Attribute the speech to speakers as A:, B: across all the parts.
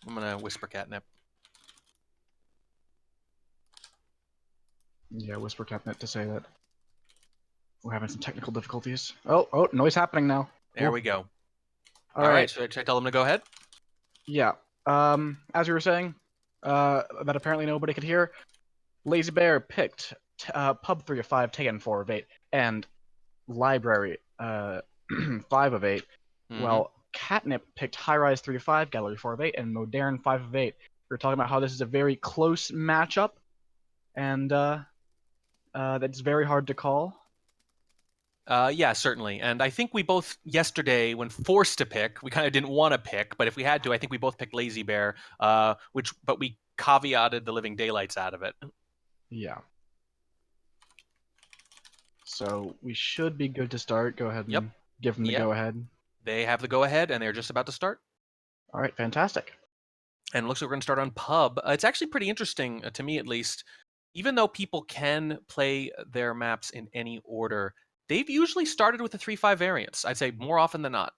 A: I'm gonna whisper catnip.
B: Yeah, whisper cabinet to say that we're having some technical difficulties. Oh, noise happening now.
A: There
B: Ooh.
A: we go.
B: All
A: All right,
B: right.
A: should I tell him to go ahead?
B: Yeah. As you were saying, that apparently nobody could hear. Lazy Bear picked pub 3 of 5, taken 4 of 8, and library 5 of 8.
A: Mm-hmm.
B: Well, Catnip picked high rise 3 of 5, gallery 4 of 8, and modern 5 of 8. We are talking about how this is a very close matchup, and that's very hard to call.
A: Yeah, certainly. And I think we both yesterday, when forced to pick, we kind of didn't want to pick, but if we had to, I think we both picked Lazy Bear, but we caveated the living daylights out of it.
B: Yeah. So we should be good to start. Go ahead
A: Yep.
B: and give them the
A: Yep.
B: go ahead.
A: They have the go ahead, and they're just about to start.
B: All right, fantastic.
A: And it looks like we're going to start on pub. It's actually pretty interesting, to me at least. Even though people can play their maps in any order, they've usually started with the 3-5 variants. I'd say more often than not.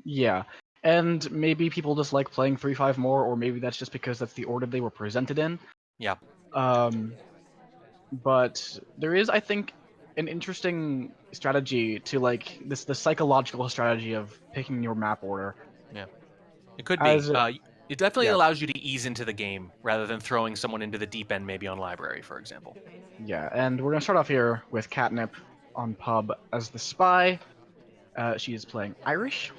B: Yeah. And maybe people just like playing 3-5 more, or maybe that's just because that's the order they were presented in.
A: Yeah.
B: Um, but there is, I think, an interesting strategy to like the psychological strategy of picking your map order.
A: Yeah. It could be.
B: As
A: It definitely
B: Yeah,
A: allows you to ease into the game rather than throwing someone into the deep end, maybe on library, for example.
B: yeah, and we're gonna start off here with Catnip on pub as the spy. She is playing Irish.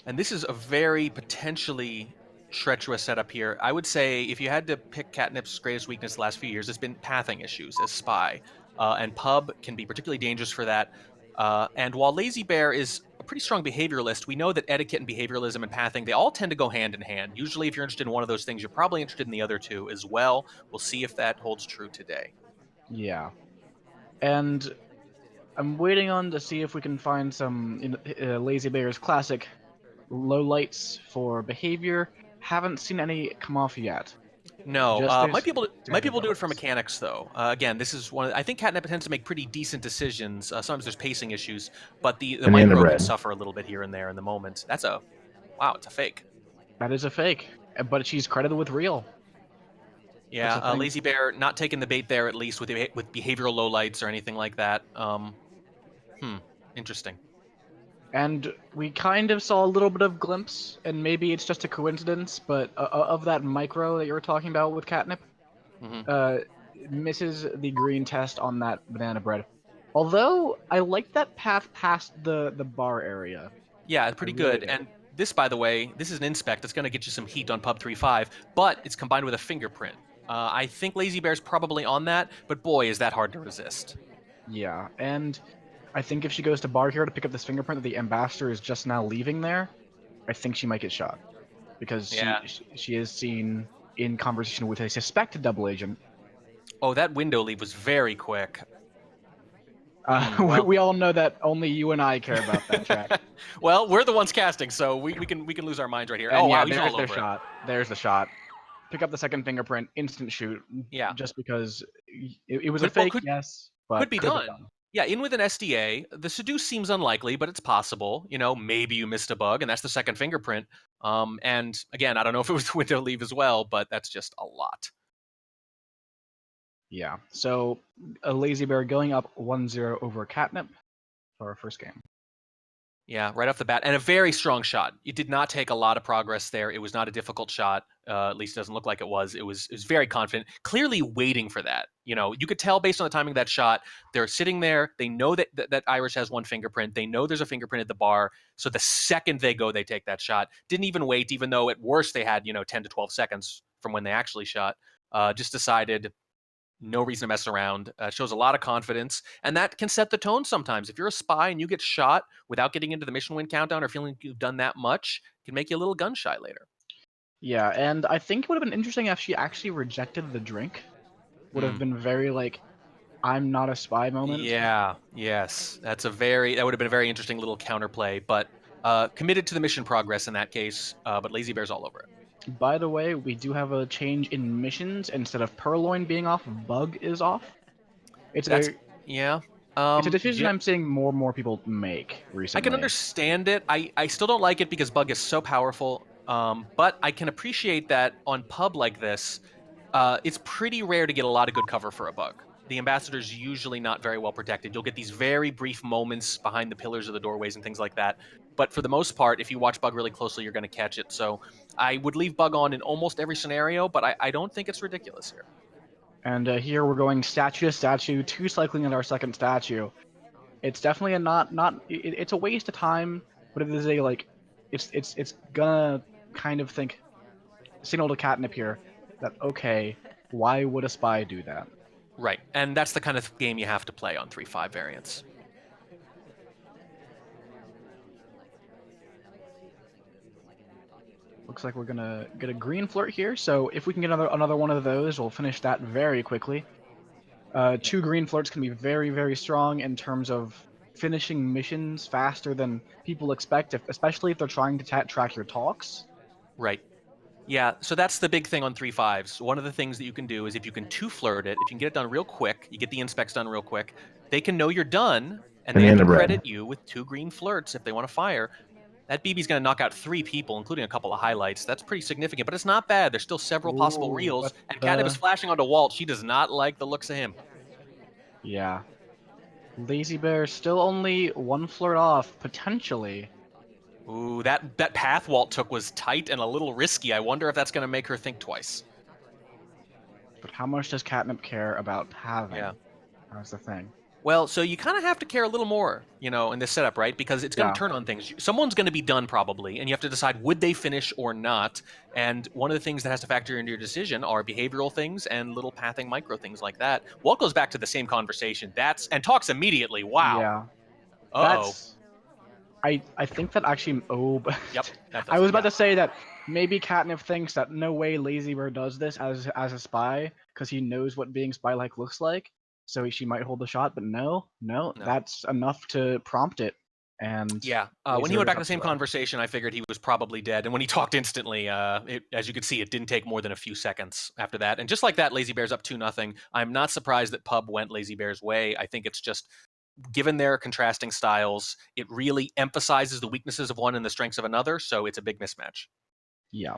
A: And this is a very potentially treacherous setup here. I would say if you had to pick Catnip's greatest weakness the last few years, it's been pathing issues as spy. And pub can be particularly dangerous for that. And while Lazy Bear is a pretty strong behavioralist, we know that etiquette and behavioralism and pathing, they all tend to go hand in hand. Usually, if you're interested in one of those things, you're probably interested in the other two as well. We'll see if that holds true today.
B: Yeah, and I'm waiting on to see if we can find some Lazy Bear's classic low lights for behavior. Haven't seen any come off yet.
A: No,
B: Just
A: might
B: there's
A: be able to
B: standard
A: do it for
B: levels.
A: mechanics though. Again, this is one. I think Catnip tends to make pretty decent decisions. Sometimes there's pacing issues, but the
C: Banana
A: micro can
C: bread.
A: suffer a little bit here and there in the moment. That's a wow. It's a fake.
B: That is a fake, but she's credited with real. That's
A: Yeah,
B: the thing.
A: Lazy Bear not taking the bait there at least with behavioral lowlights or anything like that. Hmm, interesting.
B: And we kind of saw a little bit of glimpse, and maybe it's just a coincidence, but of that micro that you were talking about with Catnip,
A: Hmm.
B: uh, misses the green test on that banana bread. Although I like that path past the bar area.
A: Yeah,
B: I
A: pretty
B: really
A: good.
B: do.
A: And this, by the way, this is an inspect that's going to get you some heat on Pub 3.5, but it's combined with a fingerprint. I think Lazy Bear's probably on that, but boy, is that hard to resist.
B: Yeah, and I think if she goes to bar here to pick up this fingerprint that the ambassador is just now leaving there, I think she might get shot because
A: Yeah.
B: she is seen in conversation with a suspected double agent.
A: Oh, that window leave was very quick. Well,
B: We all know that only you and I care about that track.
A: well, we're the ones casting, so we can lose our minds right here. Oh
B: And
A: wow,
B: yeah,
A: he's
B: there's
A: all
B: their
A: over it.
B: shot. There's the shot. Pick up the second fingerprint, instant shoot.
A: Yeah,
B: Just because it was a
A: could well
B: fake, yes,
A: could
B: but
A: be
B: could have been
A: done.
B: done.
A: Yeah, in with an SDA. The seduce seems unlikely, but it's possible. You know, maybe you missed a bug, and that's the second fingerprint. And again, I don't know if it was the window leave as well, but that's just a lot.
B: Yeah. So a lazy bear going up 1-0 over Catnip for our first game.
A: Yeah, right off the bat, and a very strong shot. It did not take a lot of progress there. It was not a difficult shot. At least it doesn't look like it was. It was very confident, clearly waiting for that. You know, you could tell based on the timing of that shot. They're sitting there. They know that Irish has one fingerprint. They know there's a fingerprint at the bar. So the second they go, they take that shot. Didn't even wait, even though at worst they had 10 to 12 seconds from when they actually shot. Just decided no reason to mess around. Shows a lot of confidence, and that can set the tone sometimes. If you're a spy and you get shot without getting into the mission win countdown or feeling like you've done that much, it can make you a little gun shy later.
B: Yeah, and I think it would have been interesting if she actually rejected the drink. Would have
A: Mm.
B: been very like, I'm not a spy moment.
A: Yeah, yes, that would have been a very interesting little counterplay, but committed to the mission progress in that case. But Lazy Bear's all over it.
B: By the way, we do have a change in missions. Instead of Purloin being off, Bug is off. It's
A: That's
B: a
A: yeah.
B: it's a decision
A: Yeah,
B: I'm seeing more and more people make
A: I can
B: recently.
A: understand it. I still don't like it because Bug is so powerful. But I can appreciate that on pub like this, it's pretty rare to get a lot of good cover for a bug. The ambassador's usually not very well protected. You'll get these very brief moments behind the pillars of the doorways and things like that. But for the most part, if you watch bug really closely, you're going to catch it. So I would leave bug on in almost every scenario, but I don't think it's ridiculous here.
B: And here we're going statue to statue, 2 cycling in our second statue. It's definitely a it's a waste of time, but it is a like, it's gonna kind of signal to catnip here that okay, why would a spy do that?
A: Right. And that's the kind of game you have to play on 3-5 variants.
B: Looks like we're gonna get a green flirt here, so if we can get another one of those, we'll finish that very quickly. 2 green flirts can be very, very strong in terms of finishing missions faster than people expect, especially if they're trying to track your talks.
A: Right. Yeah, so that's the big thing on 3-5s. One of the things that you can do is if you can 2-flirt it, if you can get it done real quick, you get the inspects done real quick, they can know you're done, and they have
C: Banana
A: to
C: bread.
A: credit you with 2 green flirts if they want to fire. That BB's going to knock out 3 people, including a couple of highlights. That's pretty significant, but it's not bad. There's still several possible
B: Ooh,
A: reels,
B: but
A: and Catnip is flashing onto Walt. She does not like the looks of him.
B: yeah. Lazy Bear still only 1 flirt off, potentially.
A: Ooh, that path Walt took was tight and a little risky. I wonder if that's going to make her think twice.
B: But how much does Catnip care about having?
A: Yeah.
B: That's the thing.
A: Well, so you kind of have to care a little more, in this setup, right? Because it's going to
B: Yeah.
A: turn on things. Someone's going to be done probably, and you have to decide would they finish or not. And one of the things that has to factor into your decision are behavioral things and little pathing micro things like that. Walt goes back to the same conversation. And talks immediately. Wow.
B: Yeah.
A: Uh-oh.
B: That's I think that actually
A: Yep, that
B: I
A: does
B: was
A: it.
B: about
A: Yeah.
B: to say that maybe Catnip thinks that no way Lazy Bear does this as a spy because he knows what being spy-like looks like, so she might hold the shot. But no,
A: No.
B: that's enough to prompt it. And
A: Yeah. When
B: Lazy
A: he
B: Bear
A: went back
B: gets
A: to
B: up
A: the
B: to
A: same
B: her.
A: conversation, I figured he was probably dead. And when he talked instantly, as you could see, it didn't take more than a few seconds after that. And just like that, Lazy Bear's up 2-0. I'm not surprised that Pub went Lazy Bear's way. I think it's just given their contrasting styles, it really emphasizes the weaknesses of one and the strengths of another. So it's a big mismatch.
B: Yeah,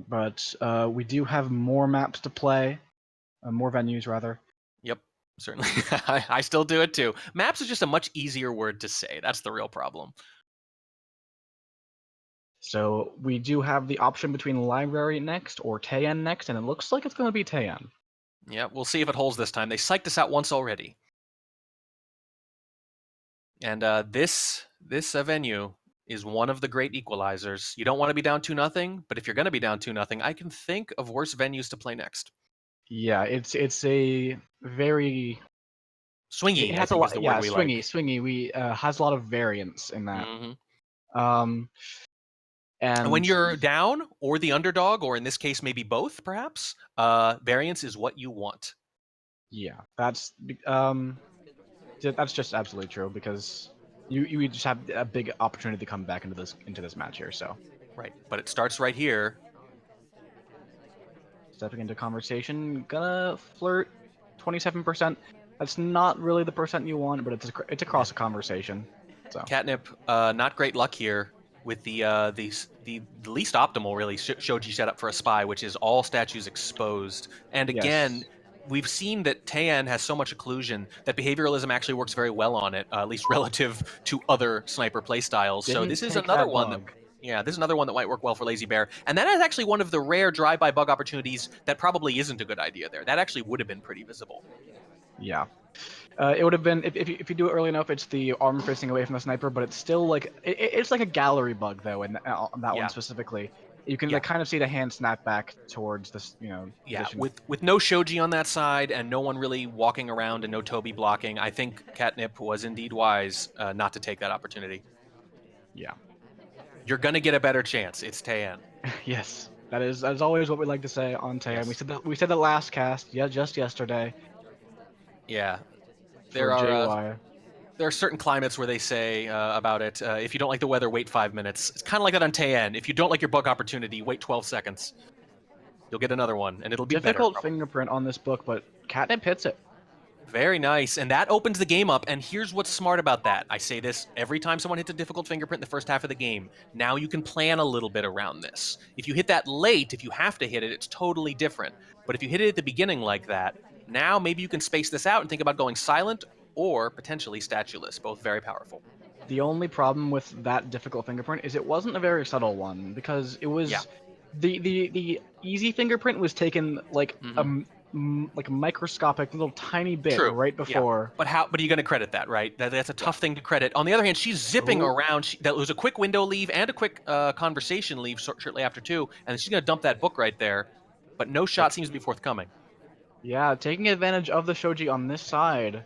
B: but we do have more maps to play, more venues rather.
A: Yep, certainly. I still do it too. Maps is just a much easier word to say. That's the real problem.
B: So we do have the option between Library next or Taeyen next, and it looks like it's going to be Taeyen.
A: Yeah, we'll see if it holds this time. They psyched us out once already. And this venue is one of the great equalizers. You don't want to be down 2-0, but if you're going to be down 2-0, I can think of worse venues to play next.
B: Yeah, it's a very it
A: Swingy, I
B: has a
A: think, is
B: lot.
A: the word
B: Yeah,
A: we like.
B: swingy. We has a lot of variance in that.
A: Mm-hmm.
B: Um,
A: And when
B: and
A: you're down or the underdog, or in this case, maybe both, perhaps, variance is what you want.
B: yeah, that's just absolutely true because you just have a big opportunity to come back into this match here. So
A: Right. But it starts right here.
B: stepping into conversation, gonna flirt, 27%. That's not really the percent you want, but it's across a conversation. So
A: Catnip, not great luck here with the least optimal, really, shoji setup for a spy, which is all statues exposed. And again,
B: yes,
A: we've seen that Taeyan has so much occlusion that behavioralism actually works very well on it, at least relative to other sniper playstyles. So
B: didn't
A: this is
B: take
A: another
B: that
A: one that,
B: bug.
A: yeah, this is another one that might work well for Lazy Bear. And that is actually one of the rare drive-by bug opportunities that probably isn't a good idea there. That actually would have been pretty visible.
B: Yeah. It would have been if you do it early enough. It's the arm facing away from the sniper, but it's still like it's like a gallery bug though, and that one
A: Yeah.
B: specifically, you can
A: Yeah.
B: like kind of see the hand snap back towards this
A: Yeah,
B: position.
A: with no shoji on that side and no one really walking around and no Toby blocking, I think Catnip was indeed wise not to take that opportunity.
B: Yeah.
A: You're gonna get a better chance. It's Taeyan.
B: Yes. That is always what we like to say on Tay.
A: Yes.
B: We said that last cast, yeah, just yesterday
A: Yeah.
B: for
A: There are
B: JY.
A: there are certain climates where they say about it. If you don't like the weather, wait 5 minutes. It's kind of like that on Taeyan. If you don't like your bug opportunity, wait 12 seconds. You'll get another one, and it'll be better.
B: Difficult
A: Probably.
B: fingerprint on this book, but Catnip hits it.
A: Very nice. And that opens the game up. And here's what's smart about that. I say this every time someone hits a difficult fingerprint in the first half of the game. Now you can plan a little bit around this. If you hit that late, if you have to hit it, it's totally different. But if you hit it at the beginning like that, now maybe you can space this out and think about going silent or potentially statueless. Both very powerful.
B: The only problem with that difficult fingerprint is it wasn't a very subtle one because it
A: Yeah.
B: was the easy fingerprint was taken like
A: Mm-hmm.
B: like a microscopic little tiny bit
A: True.
B: right
A: Yeah.
B: before.
A: But are you going to credit that, right? That's a
B: Yeah.
A: tough thing to credit. On the other hand, she's zipping
B: Oh,
A: around. That was a quick window leave and a quick conversation leave shortly after too, and she's going to dump that book right there. But no
B: yep.
A: shot seems to be forthcoming.
B: Yeah, taking advantage of the shoji on this side.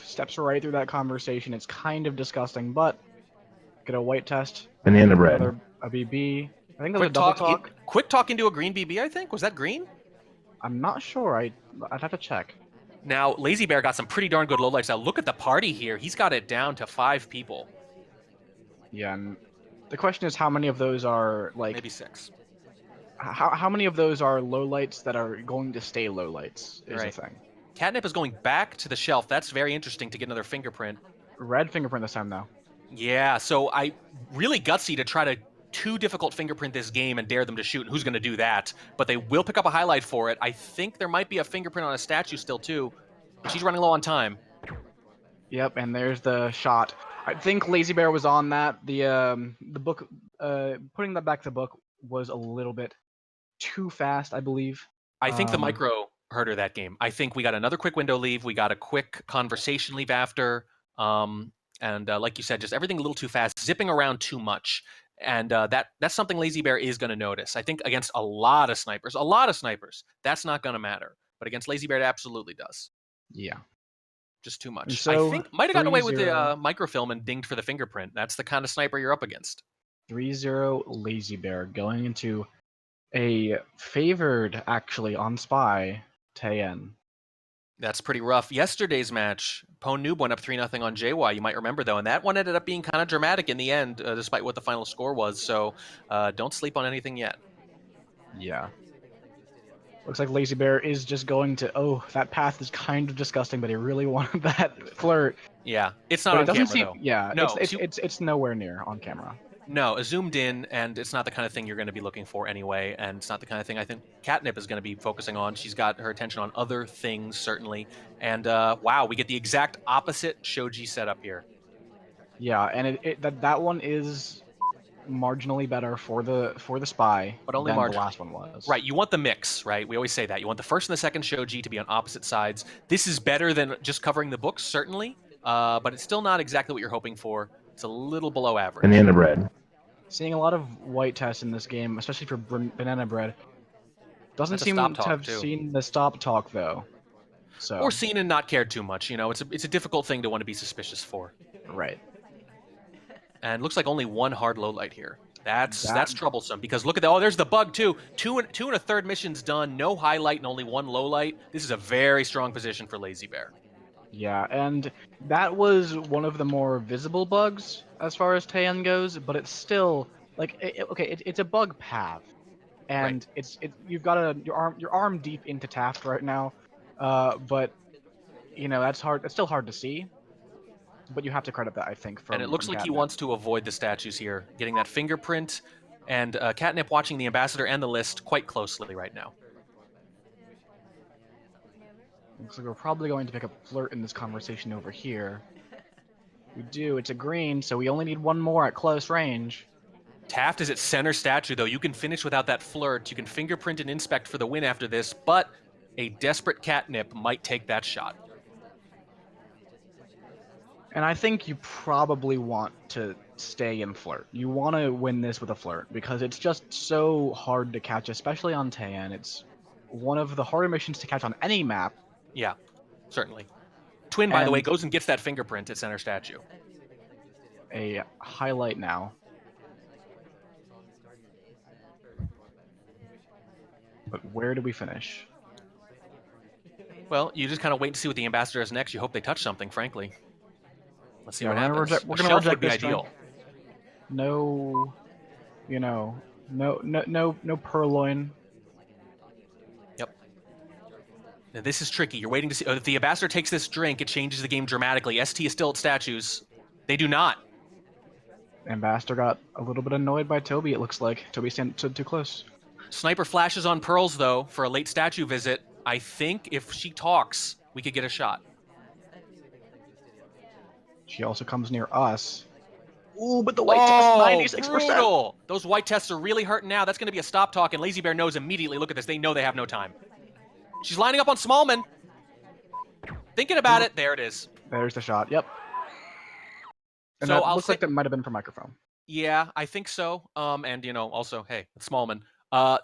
B: Steps right through that conversation. It's kind of disgusting, but get a white test.
C: Banana bread.
B: Another a BB. I think that was a double talk.
A: Quick talk into a green BB. I think was that green.
B: I'm not sure. I'd have to check.
A: Now Lazy Bear got some pretty darn good lowlights. Now look at the party here. He's got it down to 5 people,
B: Yeah, and the question is how many of those are like
A: maybe 6.
B: how many of those are lowlights that are going to stay lowlights is the
A: Right.
B: thing.
A: Catnip is going back to the shelf. That's very interesting to get another fingerprint.
B: Red fingerprint this time though.
A: Yeah, so I really gutsy to try to too difficult fingerprint this game and dare them to shoot. And who's going to do that? But they will pick up a highlight for it. I think there might be a fingerprint on a statue still too, but she's running low on time.
B: Yep, and there's the shot. I think Lazy Bear was on that. The book putting that back to the book was a little bit too fast, I believe.
A: I think the micro hurt her that game. I think we got another quick window leave. We got a quick conversation leave after. And like you said, just everything a little too fast, zipping around too much. And that's something Lazy Bear is going to notice. I think against a lot of snipers, that's not going to matter. But against Lazy Bear, it absolutely does.
B: Yeah.
A: Just too
B: And
A: much.
B: so
A: I think might have gotten away with
B: 3-0.
A: the microfilm and dinged for the fingerprint. That's the kind of sniper you're up against.
B: 3-0 Lazy Bear going into a favored actually on Spy Tayen.
A: That's pretty rough. Yesterday's match, Pone Noob went up 3-0 on JY. You might remember though, and that one ended up being kind of dramatic in the end, despite what the final score was. So don't sleep on anything yet.
B: Yeah. Looks like Lazy Bear is just going to. Oh, that path is kind of disgusting, but he really wanted that flirt.
A: Yeah, it's not
B: But
A: on
B: it doesn't
A: camera
B: seem.
A: though.
B: Yeah,
A: No,
B: it's nowhere near on camera.
A: No, zoomed in, and it's not the kind of thing you're going to be looking for anyway, and it's not the kind of thing I think Catnip is going to be focusing on. She's got her attention on other things, certainly. And wow, we get the exact opposite shoji setup here.
B: Yeah, and that one is marginally better for the Spy
A: But only
B: than the
A: marginally.
B: last one was.
A: Right, you want the mix, right? We always say that. You want the first and the second shoji to be on opposite sides. This is better than just covering the books, certainly, but it's still not exactly what you're hoping for. It's a little below average.
C: Banana bread.
B: Seeing a lot of white tests in this game, especially for Banana Bread. Doesn't seem to have seen the stop talk though. So.
A: Or seen and not cared too much. You know, it's a difficult thing to want to be suspicious for.
B: Right.
A: And looks like only one hard low light here. That's troublesome because look at there's the bug too. Two and a third missions done, no highlight and only one low light. This is a very strong position for Lazy Bear.
B: Yeah, and that was one of the more visible bugs as far as Tayen goes, but it's still like it's a bug path, and
A: right.
B: you've got your arm deep into Taft right now, but you know that's hard. It's still hard to see, but you have to credit that I think from.
A: And it looks like
B: Catnip.
A: he wants to avoid the statues here, getting that fingerprint, and Catnip watching the ambassador and the list quite closely right now.
B: Looks like we're probably going to pick up Flirt in this conversation over here. We do. It's a green, so we only need one more at close range.
A: Taft is at center statue, though. You can finish without that flirt. You can fingerprint and inspect for the win after this, but a desperate Catnip might take that shot.
B: And I think you probably want to stay in Flirt. You want to win this with a Flirt, because it's just so hard to catch, especially on Tayen. It's one of the harder missions to catch on any map.
A: Yeah, certainly. Twin, by the way, goes and gets that fingerprint at center statue.
B: A highlight now. But where do we finish?
A: Well, you just kind of wait to see what the ambassador has next. You hope they touch something, frankly. Let's see what
B: we're
A: happens.
B: We're going to reject
A: be
B: this
A: ideal.
B: No, you know, no purloin.
A: Yep. Now, this is tricky. You're waiting to see. If the ambassador takes this drink, it changes the game dramatically. ST is still at statues. They do not.
B: Ambassador got a little bit annoyed by Toby, it looks like. Toby stood too close.
A: Sniper flashes on Pearls, though, for a late statue visit. I think if she talks, we could get a shot.
B: She also comes near us. Ooh, but the white test, 96%.
A: Brutal! Those white tests are really hurting now. That's going to be a stop talk, and Lazy Bear knows immediately. Look at this. They know they have no time. She's lining up on Smallman. Thinking about it. There it is.
B: There's the shot. Yep. And
A: So
B: that
A: I'll
B: looks
A: say,
B: like that might have been for microphone.
A: yeah, I think so. And also, hey, it's Smallman.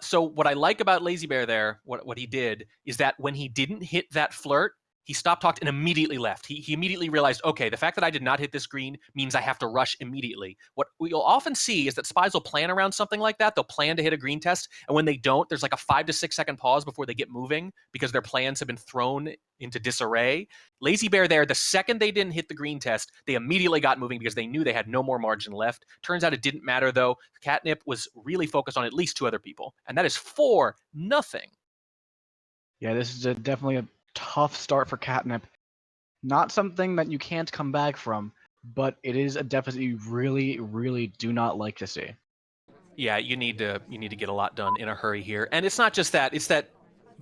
A: So what I like about Lazy Bear there, what he did is that when he didn't hit that flirt, he stopped, talked, and immediately left. He immediately realized, okay, the fact that I did not hit this green means I have to rush immediately. What we'll often see is that spies will plan around something like that. They'll plan to hit a green test, and when they don't, there's like a 5 to 6 second pause before they get moving because their plans have been thrown into disarray. Lazy Bear there, the second they didn't hit the green test, they immediately got moving because they knew they had no more margin left. Turns out it didn't matter, though. Catnip was really focused on at least 2 other people, and that is 4-0.
B: Yeah, this is definitely a tough start for Catnip. Not something that you can't come back from, but it is a deficit you really, really do not like to see.
A: Yeah, you need to get a lot done in a hurry here. And it's not just that, it's that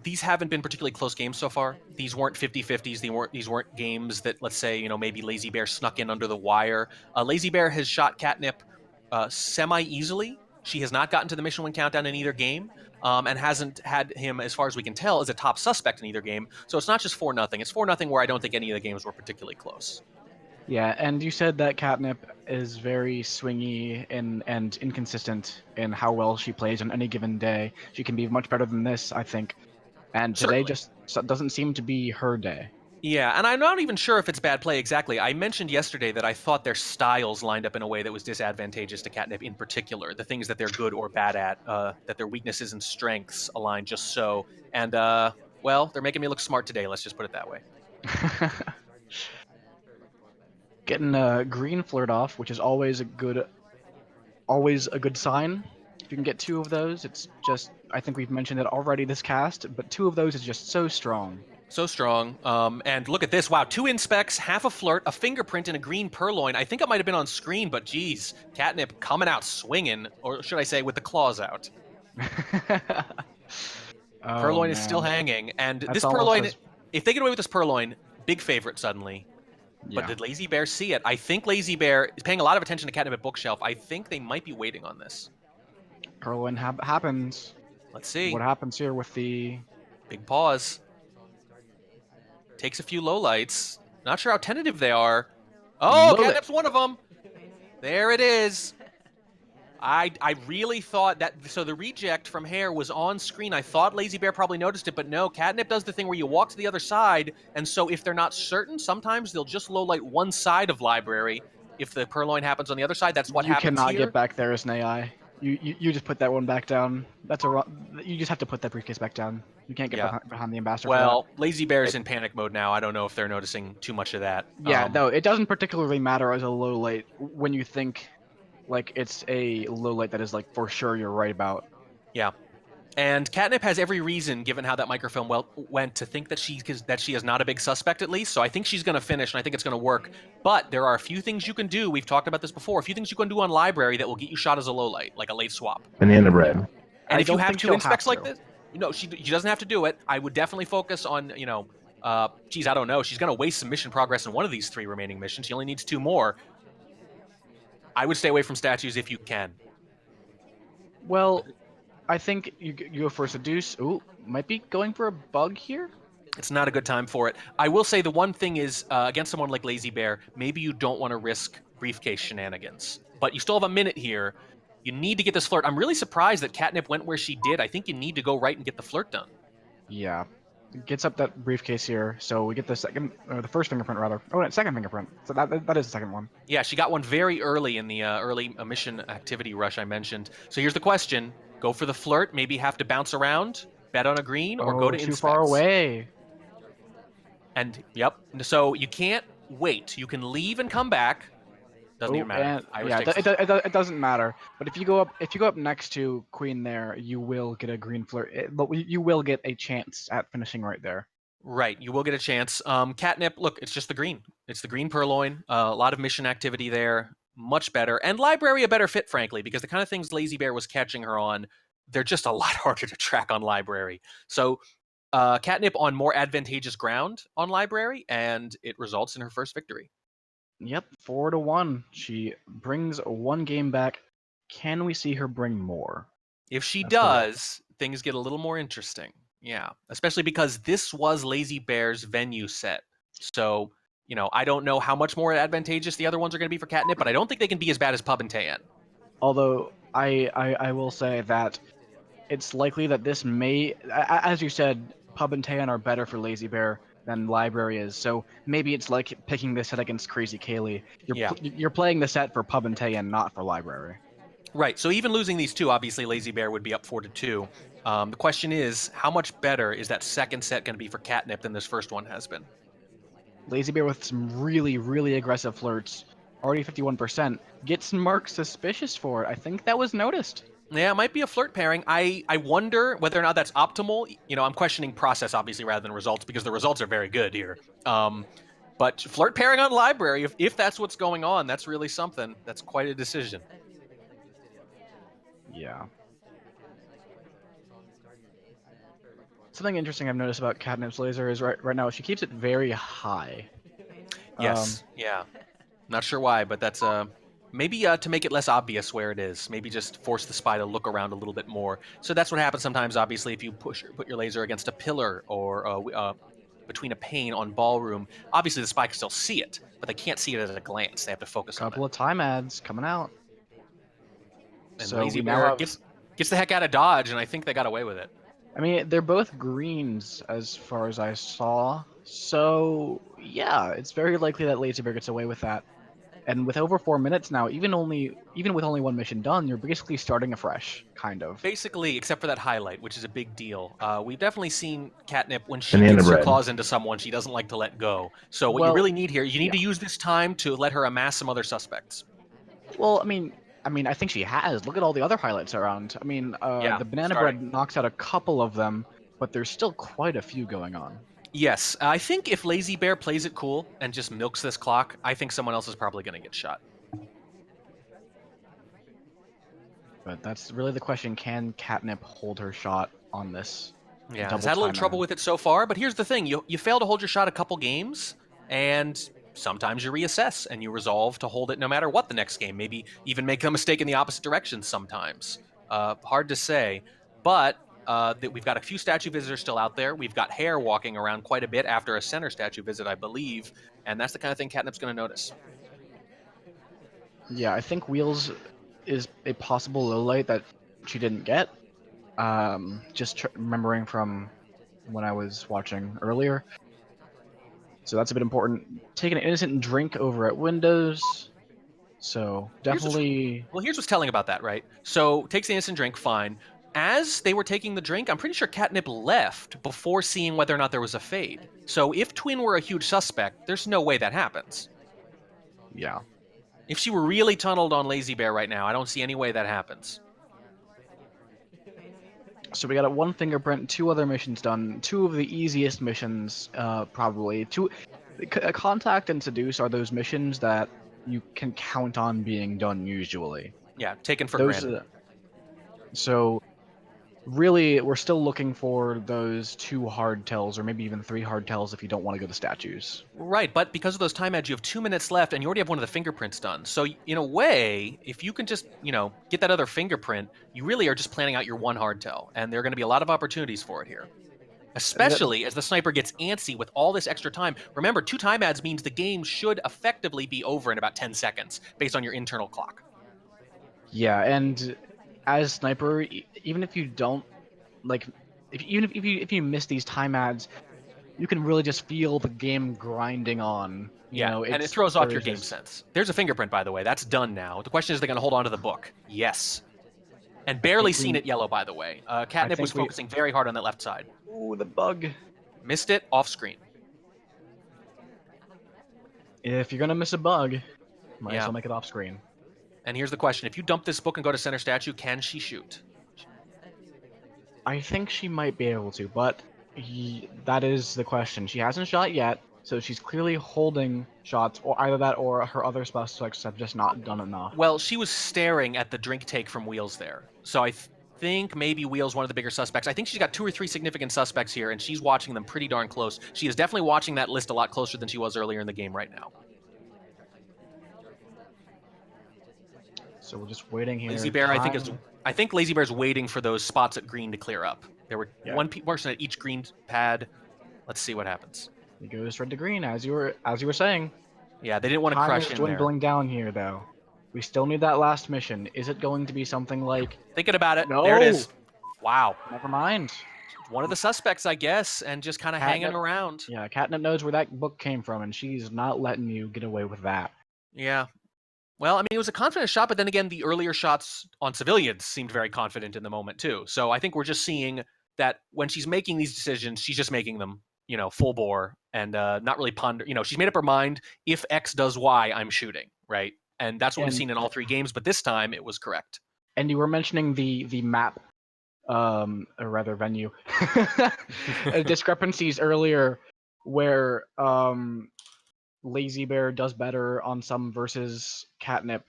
A: these haven't been particularly close games so far. These weren't 50-50s. These weren't games that, let's say, maybe Lazy Bear snuck in under the wire. Lazy Bear has shot Catnip semi-easily. She has not gotten to the mission win countdown in either game, and hasn't had him, as far as we can tell, as a top suspect in either game. So it's not just 4-0. It's 4-0 where I don't think any of the games were particularly close.
B: Yeah, and you said that Catnip is very swingy and inconsistent in how well she plays on any given day. She can be much better than this, I think. And today
A: Certainly.
B: just doesn't seem to be her day.
A: Yeah, and I'm not even sure if it's bad play exactly. I mentioned yesterday that I thought their styles lined up in a way that was disadvantageous to Catnip in particular. The things that they're good or bad at, that their weaknesses and strengths align just so. And, well, they're making me look smart today, let's just put it that way.
B: Getting a green flirt off, which is always a good sign. If you can get 2 of those, it's just, I think we've mentioned it already this cast, but 2 of those is just so strong.
A: So strong. And look at this. Wow, 2 inspects, half a flirt, a fingerprint, and a green purloin. I think it might have been on screen, but geez, Catnip coming out swinging, or should I say with the claws out.
B: Oh,
A: Purloin
B: man.
A: is still hanging, and
B: That's
A: this
B: almost
A: purloin,
B: as...
A: if they get away with this purloin, big favorite suddenly. But
B: Yeah.
A: did Lazy Bear see it? I think Lazy Bear is paying a lot of attention to Catnip at Bookshelf. I think they might be waiting on this.
B: Purloin happens.
A: Let's see.
B: What happens here with the...
A: Big pause. Takes a few lowlights. Not sure how tentative they are. Oh, Catnip's one of them. There it is. I really thought that, so the reject from Hare was on screen. I thought Lazy Bear probably noticed it, but no, Catnip does the thing where you walk to the other side, and so if they're not certain, sometimes they'll just low light one side of library. If the purloin happens on the other side, that's what happens
B: You cannot
A: here.
B: get back there as an AI. You just put that one back down. That's you just have to put that briefcase back down. You can't get behind the ambassador.
A: Well, Lazy Bear's in panic mode now. I don't know if they're noticing too much of that.
B: Yeah, no, it doesn't particularly matter as a low light when you think like it's a low light that is like for sure you're right about.
A: Yeah. And Catnip has every reason, given how that microfilm went, to think that she is not a big suspect, at least. So I think she's going to finish, and I think it's going to work. But there are a few things you can do. We've talked about this before. A few things you can do on library that will get you shot as a low light, like a late swap.
C: Banana bread.
A: And if you have 2 inspects like this, she doesn't have to do it. I would definitely focus on, geez, I don't know. She's going to waste some mission progress in one of these 3 remaining missions. She only needs 2 more. I would stay away from statues if you can.
B: Well, I think you go for a seduce. Ooh, might be going for a bug here.
A: It's not a good time for it. I will say the one thing is, against someone like Lazy Bear, maybe you don't want to risk briefcase shenanigans. But you still have a minute here. You need to get this flirt. I'm really surprised that Catnip went where she did. I think you need to go right and get the flirt done.
B: Yeah. Gets up that briefcase here, so we get the the first fingerprint rather. Oh, second fingerprint. So that is the second one.
A: Yeah, she got one very early in the early mission activity rush I mentioned. So here's the question. Go for the flirt, maybe have to bounce around, bet on a green, or go to
B: too
A: inspects.
B: far away.
A: And, yep, so you can't wait. You can leave and come back. Doesn't even matter.
B: It doesn't matter. But if you go up next to Queen there, you will get a green flirt. You will get a chance at finishing right there.
A: Right, you will get a chance. Catnip, look, it's just the green. It's the green purloin. A lot of mission activity there, much better. And library a better fit, frankly, because the kind of things Lazy Bear was catching her on, they're just a lot harder to track on library. So Catnip on more advantageous ground on library, and it results in her first victory.
B: Yep, 4-1. She brings one game back. Can we see her bring more?
A: If she
B: That's the real.
A: does, things get a little more interesting. Yeah, especially because this was Lazy Bear's venue set. So, I don't know how much more advantageous the other ones are going to be for Catnip, but I don't think they can be as bad as Pub and Tayen.
B: Although I will say that it's likely that this may, as you said, Pub and Tayan are better for Lazy Bear than Library is. So maybe it's like picking this set against krazycaley.
A: Yeah,
B: You're playing the set for Pub and Tayan, not for Library.
A: right. So even losing these two, obviously Lazy Bear would be up 4-2. The question is, how much better is that second set going to be for Catnip than this first one has been?
B: Lazy Bear with some really, really aggressive flirts, already 51%, gets marked suspicious for it. I think that was noticed.
A: Yeah, it might be a flirt pairing. I wonder whether or not that's optimal. I'm questioning process obviously rather than results because the results are very good here. But flirt pairing on library, if that's what's going on, that's really something. That's quite a decision.
B: Yeah. Something interesting I've noticed about Catnip's laser is right now she keeps it very high. Um,
A: Yes, yeah. Not sure why, but that's maybe to make it less obvious where it is. Maybe just force the spy to look around a little bit more. So that's what happens sometimes. Obviously, if you put your laser against a pillar or between a pane on ballroom, obviously the spy can still see it, but they can't see it at a glance. They have to focus on it.
B: couple of time ads coming out.
A: And
B: So
A: Lazy
B: we now
A: Bear
B: have.
A: gets the heck out of Dodge, and I think they got away with it.
B: I mean, they're both greens as far as I saw. So yeah, it's very likely that Lazy Bear gets away with that. And with over 4 minutes now, even with only one mission done, you're basically starting afresh, kind of.
A: Basically, except for that highlight, which is a big deal. We've definitely seen Catnip, when she
C: Banana
A: gets her
C: bread.
A: claws into someone, she doesn't like to let go. So what you
B: Well,
A: really need here, you need
B: yeah.
A: to use this time to let her amass some other suspects.
B: Well, I think she has. Look at all the other highlights around.
A: Yeah,
B: The banana
A: starting.
B: bread knocks out a couple of them, but there's still quite a few going on.
A: Yes, I think if Lazy Bear plays it cool and just milks this clock, I think someone else is probably going to get shot.
B: But that's really the question: can Catnip hold her shot on this
A: Yeah, has
B: double
A: had a little
B: time
A: trouble
B: ad?
A: with it so far, but here's the thing: you fail to hold your shot a couple games, and sometimes you reassess and you resolve to hold it no matter what the next game. Maybe even make a mistake in the opposite direction sometimes. Hard to say, but we've got a few statue visitors still out there. We've got Hare walking around quite a bit after a center statue visit, I believe, and that's the kind of thing Catnip's going to notice.
B: Yeah, I think Wheels is a possible low light that she didn't get. Remembering from when I was watching earlier. So that's a bit important. Take an innocent drink over at Windows. So
A: Here's what's
B: definitely,
A: Well, here's what's telling about that, right? So takes the innocent drink, fine. As they were taking the drink, I'm pretty sure Catnip left before seeing whether or not there was a fade. So if Twin were a huge suspect, there's no way that happens.
B: yeah.
A: If she were really tunneled on Lazy Bear right now, I don't see any way that happens.
B: So we got a one fingerprint, two other missions done. Two of the easiest missions, probably. Contact and seduce are those missions that you can count on being done usually.
A: Yeah, taken for
B: Those,
A: granted.
B: so really, we're still looking for those two hard tells, or maybe even three hard tells if you don't want to go to statues.
A: Right, but because of those time ads, you have 2 minutes left, and you already have one of the fingerprints done. So in a way, if you can just get that other fingerprint, you really are just planning out your one hard tell, and there are going to be a lot of opportunities for it here.
B: That-
A: Especially as the sniper gets antsy with all this extra time. Remember, 2 time ads means the game should effectively be over in about 10 seconds based on your internal clock.
B: Yeah, and as sniper, even if you don't like, if you miss these time ads, you can really just feel the game grinding on.
A: Yeah, and it
B: It's
A: throws off your
B: there's
A: game
B: just
A: sense. There's a fingerprint, by the way. That's done now. The question is, they're going to hold on to the book. Yes. And
B: I
A: barely
B: think
A: seen
B: we
A: it yellow, by the way.
B: I
A: Catnip was
B: think we
A: focusing very hard on that left side.
B: ooh, the bug.
A: Missed it off screen.
B: If you're gonna miss a bug, might as
A: Yeah.
B: well make it off screen.
A: And here's the question: if you dump this book and go to center statue, can she shoot?
B: I think she might be able to, but That is the question. She hasn't shot yet, so she's clearly holding shots, or either that or her other suspects have just not done enough.
A: Well, she was staring at the drink take from Wheels there. So I think maybe Wheels one of the bigger suspects. I think she's got 2 or 3 significant suspects here, and she's watching them pretty darn close. She is definitely watching that list a lot closer than she was earlier in the game right now.
B: So we're just waiting here.
A: Lazy Bear, I think Lazy Bear's waiting for those spots at green to clear up. There were one person at each green pad. Let's see what happens.
B: It goes red to green, as you were saying.
A: Yeah, they didn't want to
B: Time
A: crush
B: is
A: in
B: dwindling
A: there.
B: down here, though. We still need that last mission. Is it going to be something like?
A: Thinking about it.
B: No.
A: There it is. Wow.
B: Never mind.
A: One of the suspects, I guess, and just kind of hanging around.
B: Yeah, Catnip knows where that book came from, and she's not letting you get away with that.
A: Yeah. Well, I mean, it was a confident shot, but then again, the earlier shots on civilians seemed very confident in the moment, too. So I think we're just seeing that when she's making these decisions, she's just making them, full bore and not really ponder. She's made up her mind. If X does Y, I'm shooting, right? And that's what we've seen in all 3 games, but this time it was correct.
B: And you were mentioning the map, or rather venue, discrepancies earlier, where Lazy Bear does better on some versus Catnip,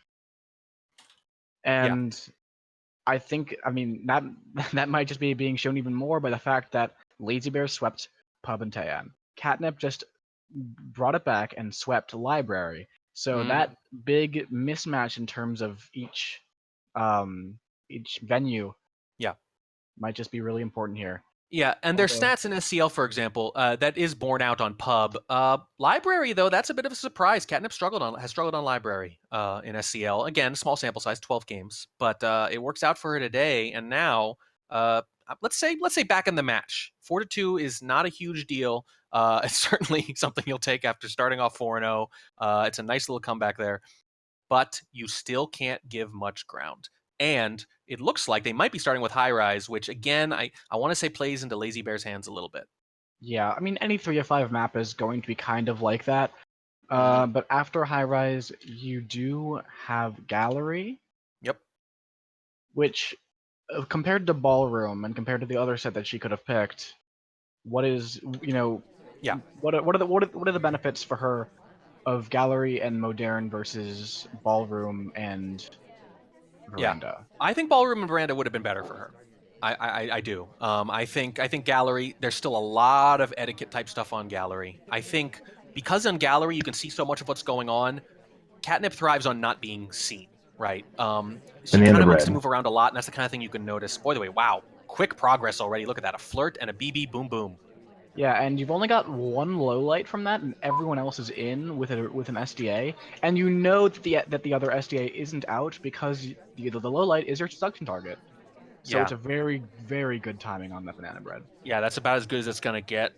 B: and I think, that might just be being shown even more by the fact that Lazy Bear swept Pub and Tayan. Catnip just brought it back and swept Library. So that big mismatch in terms of each venue, might just be really important here.
A: Yeah, and their stats in SCL, for example, that is borne out on Pub. Library, though, that's a bit of a surprise. Catnip has struggled on Library in SCL. Again, small sample size, 12 games, but it works out for her today. And now, let's say back in the match, 4-2 is not a huge deal. It's certainly something you'll take after starting off 4-0. It's a nice little comeback there, but you still can't give much ground. And it looks like they might be starting with High Rise, which again, I want to say plays into Lazy Bear's hands a little bit.
B: Yeah, I mean, any 3-5 map is going to be kind of like that. But after High Rise, you do have Gallery.
A: Yep.
B: Which, compared to Ballroom and compared to the other set that she could have picked, what is,
A: yeah,
B: what are the benefits for her of Gallery and Modern versus Ballroom and Veranda?
A: Yeah. I think Ballroom and Veranda would have been better for her. I do. I think Gallery, there's still a lot of etiquette type stuff on Gallery. I think because on Gallery you can see so much of what's going on, Catnip thrives on not being seen, right? She kind of likes to move around a lot, and that's the kind of thing you can notice. Boy, the way, wow, quick progress already. Look at that, a flirt and a BB, boom, boom.
B: Yeah, and you've only got one low light from that, and everyone else is in with an SDA, and you know that the other SDA isn't out because the low light is your seduction target. So it's a very, very good timing on that banana bread.
A: Yeah, that's about as good as it's gonna get.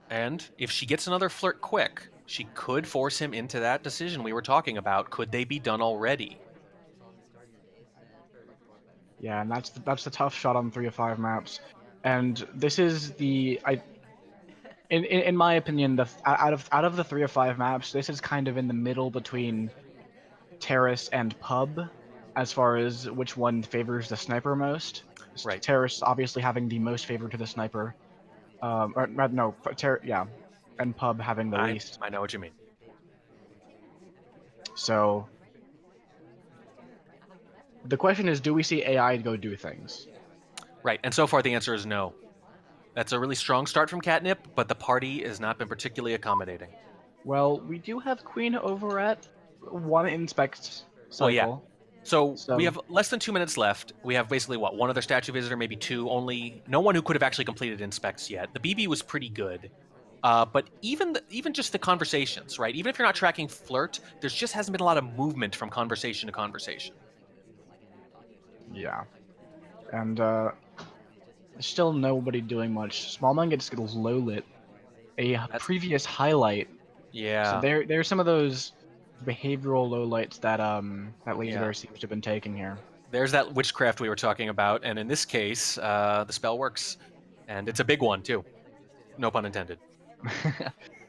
A: And if she gets another flirt quick, she could force him into that decision we were talking about. Could they be done already?
B: Yeah, and that's the tough shot on 3-5 maps, and this is in my opinion, out of the 3-5 maps, this is kind of in the middle between Terrace and Pub, as far as which one favors the sniper most.
A: Right.
B: Terrace obviously having the most favor to the sniper, and Pub having the least.
A: I know what you mean.
B: So the question is, do we see AI go do things?
A: Right, and so far the answer is no. That's a really strong start from Catnip, but the party has not been particularly accommodating.
B: Well, we do have Queen over at one inspect cycle.
A: Well, yeah. So we have less than 2 minutes left. We have basically, one other statue visitor, maybe 2, only no one who could have actually completed inspects yet. The BB was pretty good. But even just the conversations, right? Even if you're not tracking flirt, there just hasn't been a lot of movement from conversation to conversation.
B: Yeah. And still nobody doing much. Smallman gets low lit. That's previous highlight.
A: Yeah.
B: So there's some of those behavioral lowlights that Lazy Bear seems to have been taking here.
A: There's that witchcraft we were talking about, and in this case, the spell works. And it's a big one, too. No pun intended.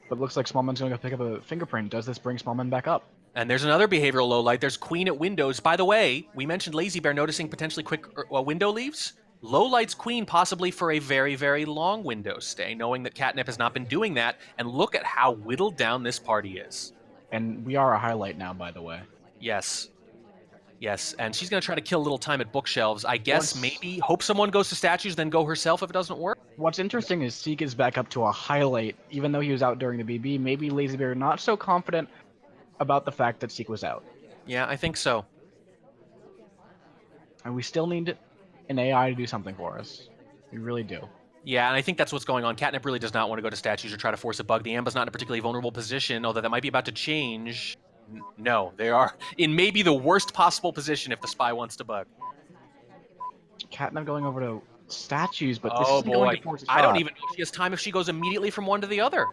B: But looks like Smallman's going to pick up a fingerprint. Does this bring Smallman back up?
A: And there's another behavioral lowlight. There's Queen at windows. By the way, we mentioned Lazy Bear noticing potentially quick window leaves. Low light's queen possibly for a very, very long window stay, knowing that catnip has not been doing that. And look at how whittled down this party is.
B: And we are a highlight now, by the way.
A: Yes. Yes, and she's going to try to kill a little time at bookshelves. I guess
B: What's
A: maybe hope someone goes to statues, then go herself if it doesn't work.
B: What's interesting is Seek is back up to a highlight, even though he was out during the BB. Maybe lazybear not so confident about the fact that Seek was out.
A: Yeah, I think so.
B: And we still need an AI to do something for us. We really do.
A: Yeah, and I think that's what's going on. Catnip really does not want to go to statues or try to force a bug. The Amba's not in a particularly vulnerable position, although that might be about to change. No, they are in maybe the worst possible position if the spy wants to bug.
B: Catnip going over to statues, but this
A: Oh
B: isn't going
A: boy.
B: to force a
A: I don't
B: shot.
A: even know if she has time if she goes immediately from one to the other.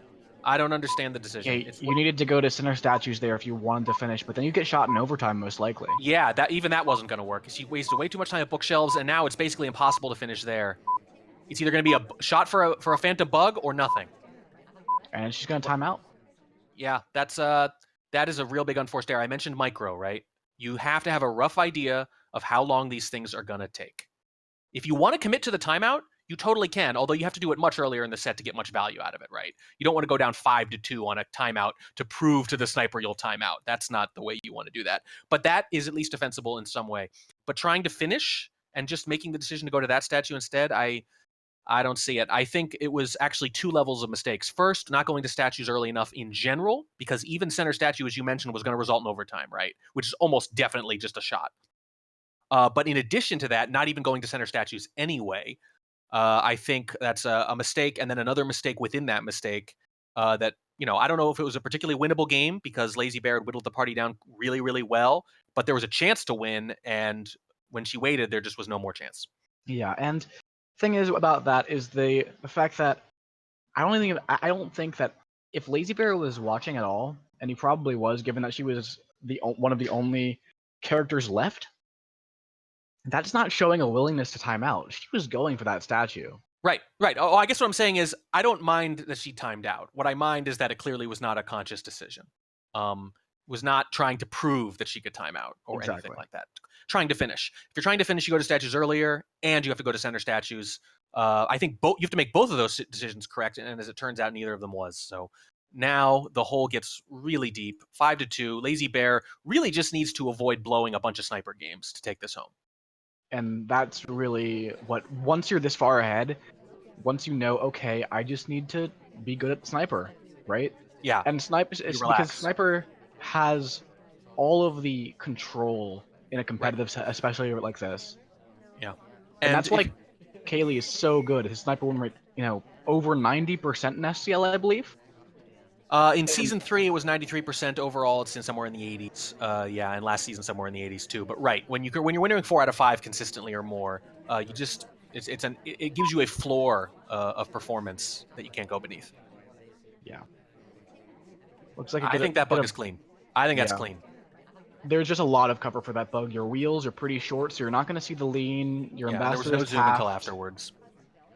A: I don't understand the decision.
B: Yeah, you needed to go to center statues there if you wanted to finish, but then you get shot in overtime most likely.
A: Yeah, that wasn't going to work. She wasted way too much time at bookshelves, and now it's basically impossible to finish there. It's either going to be a shot for a phantom bug or nothing.
B: And she's going to time out.
A: Yeah, that is a real big unforced error. I mentioned micro, right? You have to have a rough idea of how long these things are going to take. If you want to commit to the timeout, you totally can, although you have to do it much earlier in the set to get much value out of it, right? You don't want to go down 5-2 on a timeout to prove to the sniper you'll time out. That's not the way you want to do that. But that is at least defensible in some way. But trying to finish and just making the decision to go to that statue instead, I don't see it. I think it was actually two levels of mistakes. First, not going to statues early enough in general, because even center statue, as you mentioned, was going to result in overtime, right? Which is almost definitely just a shot. But in addition to that, not even going to center statues anyway, I think that's a mistake. And then another mistake within that mistake that, I don't know if it was a particularly winnable game because Lazy Bear had whittled the party down really, really well, but there was a chance to win. And when she waited, there just was no more chance.
B: Yeah, and thing is about that is the fact that I don't think that if Lazy Bear was watching at all, and he probably was, given that she was one of the only characters left, that's not showing a willingness to time out. She was going for that statue.
A: Right, right. Oh, I guess what I'm saying is I don't mind that she timed out. What I mind is that it clearly was not a conscious decision. Was not trying to prove that she could time out or anything like that. Trying to finish. If you're trying to finish, you go to statues earlier, and you have to go to center statues. I think you have to make both of those decisions correct, and as it turns out, neither of them was. So now the hole gets really deep. 5-2. Lazy Bear really just needs to avoid blowing a bunch of sniper games to take this home.
B: And that's really what, once you're this far ahead, once you know, okay, I just need to be good at sniper, right?
A: Yeah.
B: And sniper, because sniper has all of the control in a competitive set, especially like this.
A: Yeah.
B: And that's why Kaylee is so good. His sniper win rate, over 90% in SCL, I believe.
A: In season 3, it was 93% overall. It's in somewhere in the 80s. Yeah, and last season somewhere in the 80s too. But right, when you're winning 4 out of 5 consistently or more, it gives you a floor of performance that you can't go beneath.
B: Yeah. Looks like
A: I think that bug is clean. I think that's clean.
B: There's just a lot of cover for that bug. Your wheels are pretty short, so you're not going to see the lean. Your ambassador
A: there was no zoom until afterwards.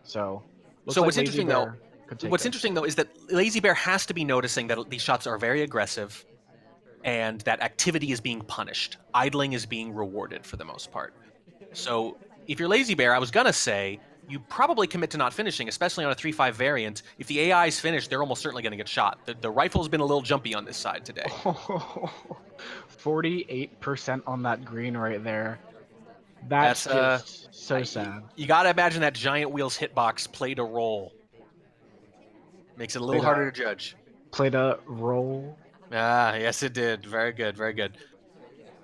B: So
A: what's interesting though is that Lazy Bear has to be noticing that these shots are very aggressive and that activity is being punished. Idling is being rewarded for the most part. So if you're Lazy Bear, I was going to say you probably commit to not finishing, especially on a 3-5 variant. If the AI is finished, they're almost certainly going to get shot. The rifle's been a little jumpy on this side today.
B: 48% on that green right there. That's just so sad.
A: You got to imagine that giant wheels hitbox played a role. Makes it a little harder to judge.
B: Played a role?
A: Ah, yes it did. Very good, very good.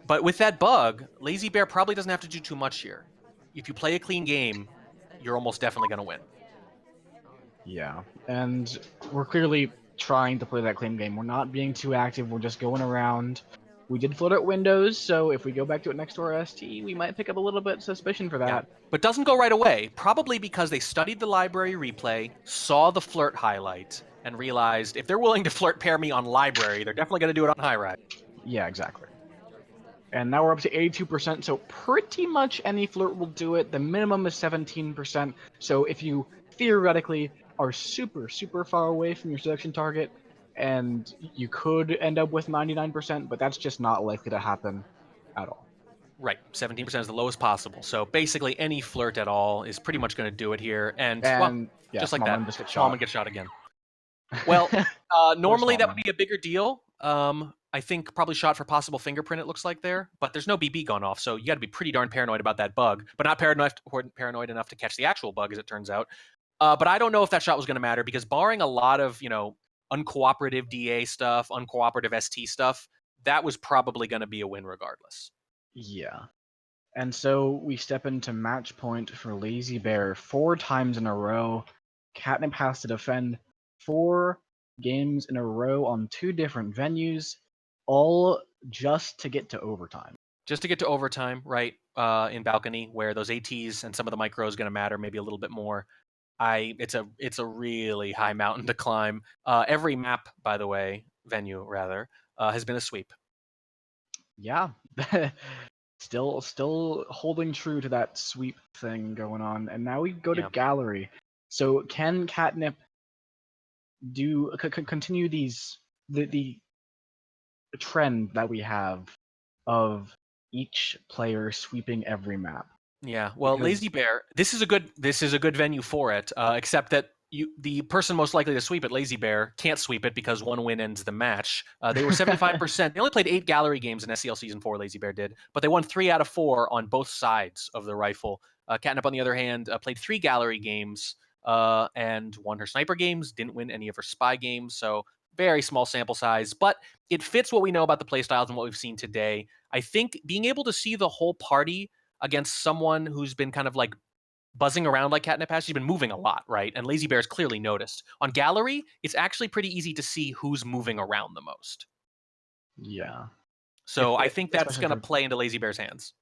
A: But with that bug, Lazy Bear probably doesn't have to do too much here. If you play a clean game, you're almost definitely going to win.
B: Yeah, and we're clearly trying to play that clean game. We're not being too active. We're just going around. We did float out windows, so if we go back to it next to our ST, we might pick up a little bit of suspicion for that.
A: Yeah, but doesn't go right away, probably because they studied the library replay, saw the flirt highlight, and realized if they're willing to flirt pair me on library, they're definitely going to do it on high ride.
B: Yeah, exactly. And now we're up to 82%, so pretty much any flirt will do it. The minimum is 17%, so if you theoretically are super, super far away from your selection target, and you could end up with 99%, but that's just not likely to happen at all.
A: Right, 17% is the lowest possible. So basically, any flirt at all is pretty much going to do it here. And, well,
B: And yeah,
A: just like that,
B: Smallman just gets shot.
A: Smallman gets shot again. Well,
B: Poor
A: normally that would
B: Smallman.
A: be a bigger deal. I think probably shot for possible fingerprint, it looks like there. But there's no BB gone off, so you got to be pretty darn paranoid about that bug. But not paranoid enough to catch the actual bug, as it turns out. But I don't know if that shot was going to matter, because barring a lot of, uncooperative DA stuff, uncooperative ST stuff, that was probably going to be a win regardless.
B: Yeah. And so we step into match point for Lazy Bear 4 times in a row. Catnip has to defend 4 games in a row on 2 different venues, all just to get to overtime.
A: Just to get to overtime, right, in balcony, where those ATs and some of the micros going to matter, maybe a little bit more. It's a really high mountain to climb. Every map, by the way, venue rather, has been a sweep.
B: Yeah. Still holding true to that sweep thing going on. And now we go to
A: Yeah.
B: gallery. So can Catnip continue the trend that we have of each player sweeping every map?
A: Yeah, well,
B: Because
A: Lazy Bear. This is a good venue for it. Except that the person most likely to sweep it, Lazy Bear, can't sweep it because one win ends the match. They were 75%. They only played 8 gallery games in SCL Season 4. Lazy Bear did, but they won 3 out of 4 on both sides of the rifle. Catnip, on the other hand, played 3 gallery games and won her sniper games. Didn't win any of her spy games. So very small sample size, but it fits what we know about the playstyles and what we've seen today. I think being able to see the whole party against someone who's been kind of like buzzing around like Catnip has. She's been moving a lot, right? And Lazy Bear's clearly noticed. On Gallery, it's actually pretty easy to see who's moving around the most.
B: yeah,
A: So I think that's
B: especially
A: going to play into Lazy Bear's hands.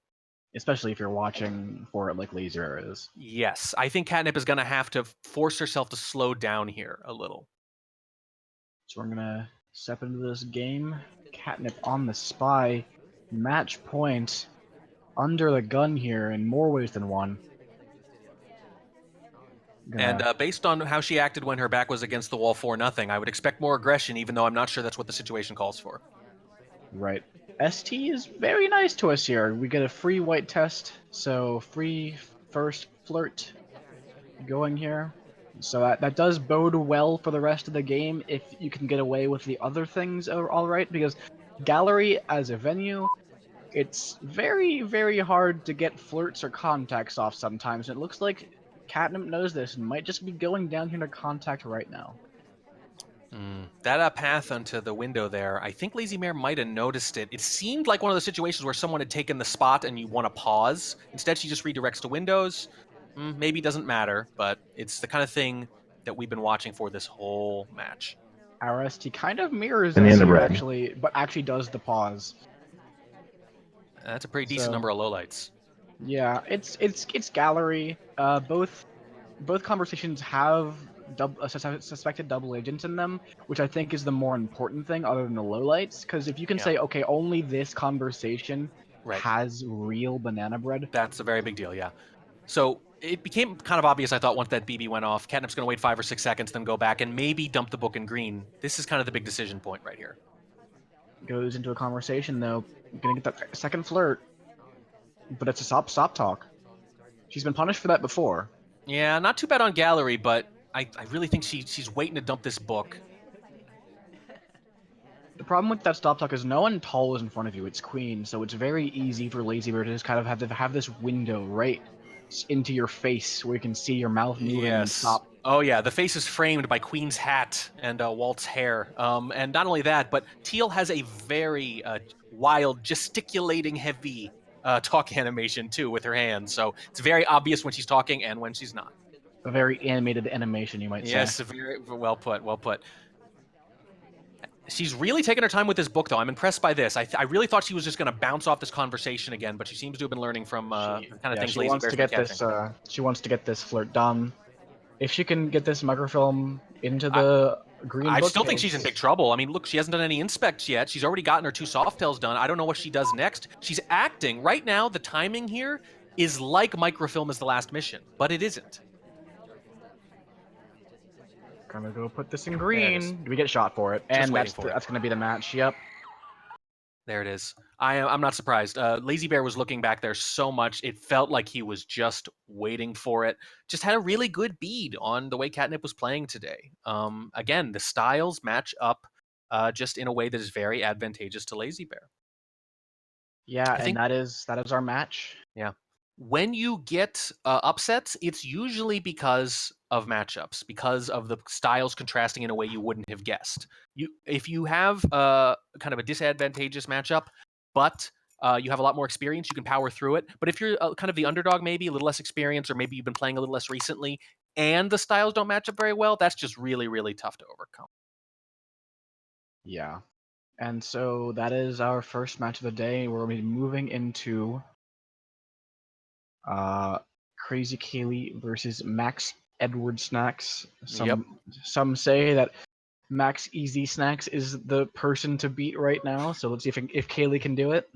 B: if you're watching for it like Laser is.
A: Yes, I think Catnip is going to have to force herself to slow down here a little.
B: So we're gonna step into this game. Catnip on the spy, match point, under the gun here in more ways than one.
A: And
B: Gonna
A: based on how she acted when her back was against the wall for nothing, I would expect more aggression, even though I'm not sure that's what the situation calls for.
B: right. ST is very nice to us here. We get a free white test, so free first flirt going here. So that does bode well for the rest of the game if you can get away with the other things all right, because Gallery as a venue, it's very, very hard to get flirts or contacts off sometimes. It looks like Catnip knows this and might just be going down here to contact right now.
A: That path onto the window there, I think Lazy Mare might have noticed it. It seemed like one of those situations where someone had taken the spot and you want to pause. Instead, she just redirects to windows. Maybe doesn't matter, but it's the kind of thing that we've been watching for this whole match.
B: Our ST kind of mirrors
C: And the
B: us
C: end of
B: here,
C: red.
B: actually, but actually does the pause.
A: That's a pretty decent
B: So
A: number of lowlights.
B: yeah, it's Gallery. Both conversations have suspected double agents in them, which I think is the more important thing other than the lowlights. Because if you can
A: Yeah,
B: say, okay, only this conversation
A: right.
B: has real banana bread,
A: That's a very big deal, yeah. So it became kind of obvious, I thought, once that BB went off. Catnip's going to wait 5 or 6 seconds, then go back and maybe dump the book in green. This is kind of the big decision point right here.
B: goes into a conversation though, gonna get that second flirt, but it's a stop talk. She's been punished for that before.
A: Yeah, not too bad on Gallery, but I really think she's waiting to dump this book.
B: The problem with that stop talk is no one tall is in front of you. It's Queen, so it's very easy for Lazy Bear to just kind of have this window right into your face where you can see your mouth moving and
A: Yes.
B: stop.
A: Oh yeah, the face is framed by Queen's hat and Walt's hair. And not only that, but Teal has a very wild, gesticulating, heavy talk animation too with her hands. So it's very obvious when she's talking and when she's not.
B: A very animated animation, you might say.
A: Yes, very well put. Well put. She's really taken her time with this book, though. I'm impressed by this. I really thought she was just going to bounce off this conversation again, but she seems to have been learning from the kind of things
B: She
A: Lazy
B: wants
A: Bear's
B: to
A: been
B: get
A: catching.
B: this. She wants to get this flirt done. If she can get this microfilm into
A: I,
B: the green
A: I still think she's in
B: bookcase,
A: big trouble. I mean, look, she hasn't done any inspects yet. She's already gotten her 2 soft tails done. I don't know what she does next. She's acting. Right now, the timing here is like microfilm is the last mission, but it isn't.
B: gonna go put this in
A: There it is.
B: green. We get shot for it,
A: Just
B: and
A: waiting for it.
B: that's gonna be the match. Yep.
A: There it is. I'm not surprised. Lazy Bear was looking back there so much. It felt like he was just waiting for it. Just had a really good bead on the way Catnip was playing today. Again, the styles match up just in a way that is very advantageous to Lazy Bear.
B: Yeah,
A: I
B: and
A: think,
B: that is our match.
A: yeah. When you get upsets, it's usually because of matchups, because of the styles contrasting in a way you wouldn't have guessed. If you have kind of a disadvantageous matchup, but you have a lot more experience, you can power through it. But if you're kind of the underdog, maybe a little less experience, or maybe you've been playing a little less recently, and the styles don't match up very well, that's just really, really tough to overcome.
B: Yeah. And so that is our first match of the day. We're going to be moving into uh, krazycaley versus Max Edward Snax.
A: Yep.
B: Some say that Max Easy Snacks is the person to beat right now. So let's see if Kaylee can do it.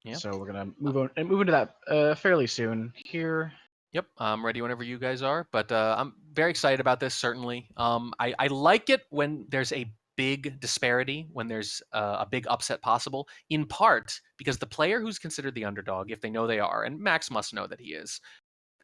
A: Yeah.
B: So we're gonna move into that fairly soon. Here,
A: Yep, I'm ready whenever you guys are. But I'm very excited about this. Certainly, I like it when there's a big disparity, when there's a big upset possible. In part because the player who's considered the underdog, if they know they are, and Max must know that he is,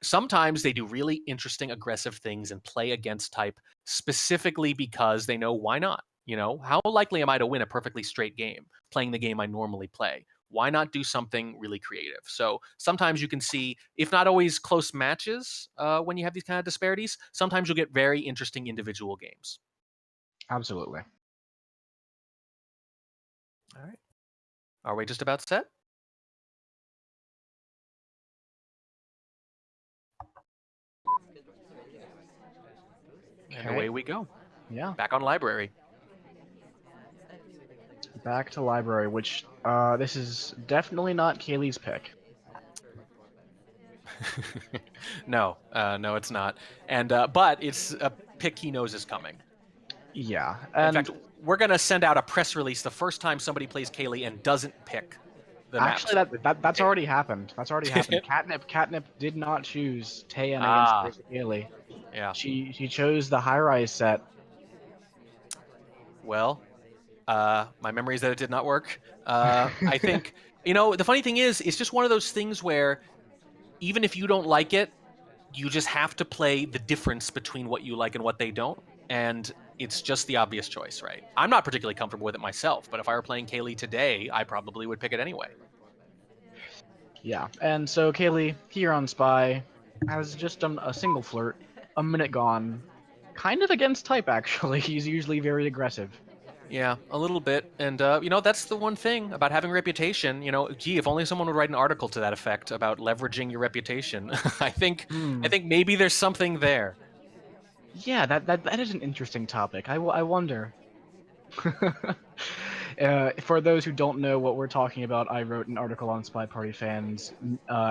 A: sometimes they do really interesting, aggressive things and play against type specifically because they know why not. You know, how likely am I to win a perfectly straight game playing the game I normally play? Why not do something really creative? So sometimes you can see, if not always close matches, when you have these kind of disparities, sometimes you'll get very interesting individual games.
B: absolutely.
A: All right. Are we just about set? And away
B: Okay,
A: we go.
B: yeah.
A: Back on library.
B: Back to library, which this is definitely not Kaylee's pick.
A: No, no, it's not. And but it's a pick he knows is coming.
B: Yeah,
A: In fact,
B: and
A: we're gonna send out a press release the first time somebody plays Kaylee and doesn't pick the
B: actually
A: maps.
B: that's already happened. That's already happened. Catnip did not choose Tayan against
A: Ah,
B: Kaylee.
A: yeah.
B: She chose the high rise set.
A: Well, my memory is that it did not work. I think the funny thing is, it's just one of those things where even if you don't like it, you just have to play the difference between what you like and what they don't, and it's just the obvious choice, right? I'm not particularly comfortable with it myself, but if I were playing Kaylee today, I probably would pick it anyway.
B: Yeah, and so Kaylee here on Spy has just done a single flirt, a minute gone, kind of against type actually. He's usually very aggressive.
A: Yeah, a little bit. And that's the one thing about having a reputation. Gee, if only someone would write an article to that effect about leveraging your reputation. I think I
B: Hmm.
A: think maybe there's something there.
B: Yeah, that is an interesting topic. I wonder. For those who don't know what we're talking about, I wrote an article on Spy Party fans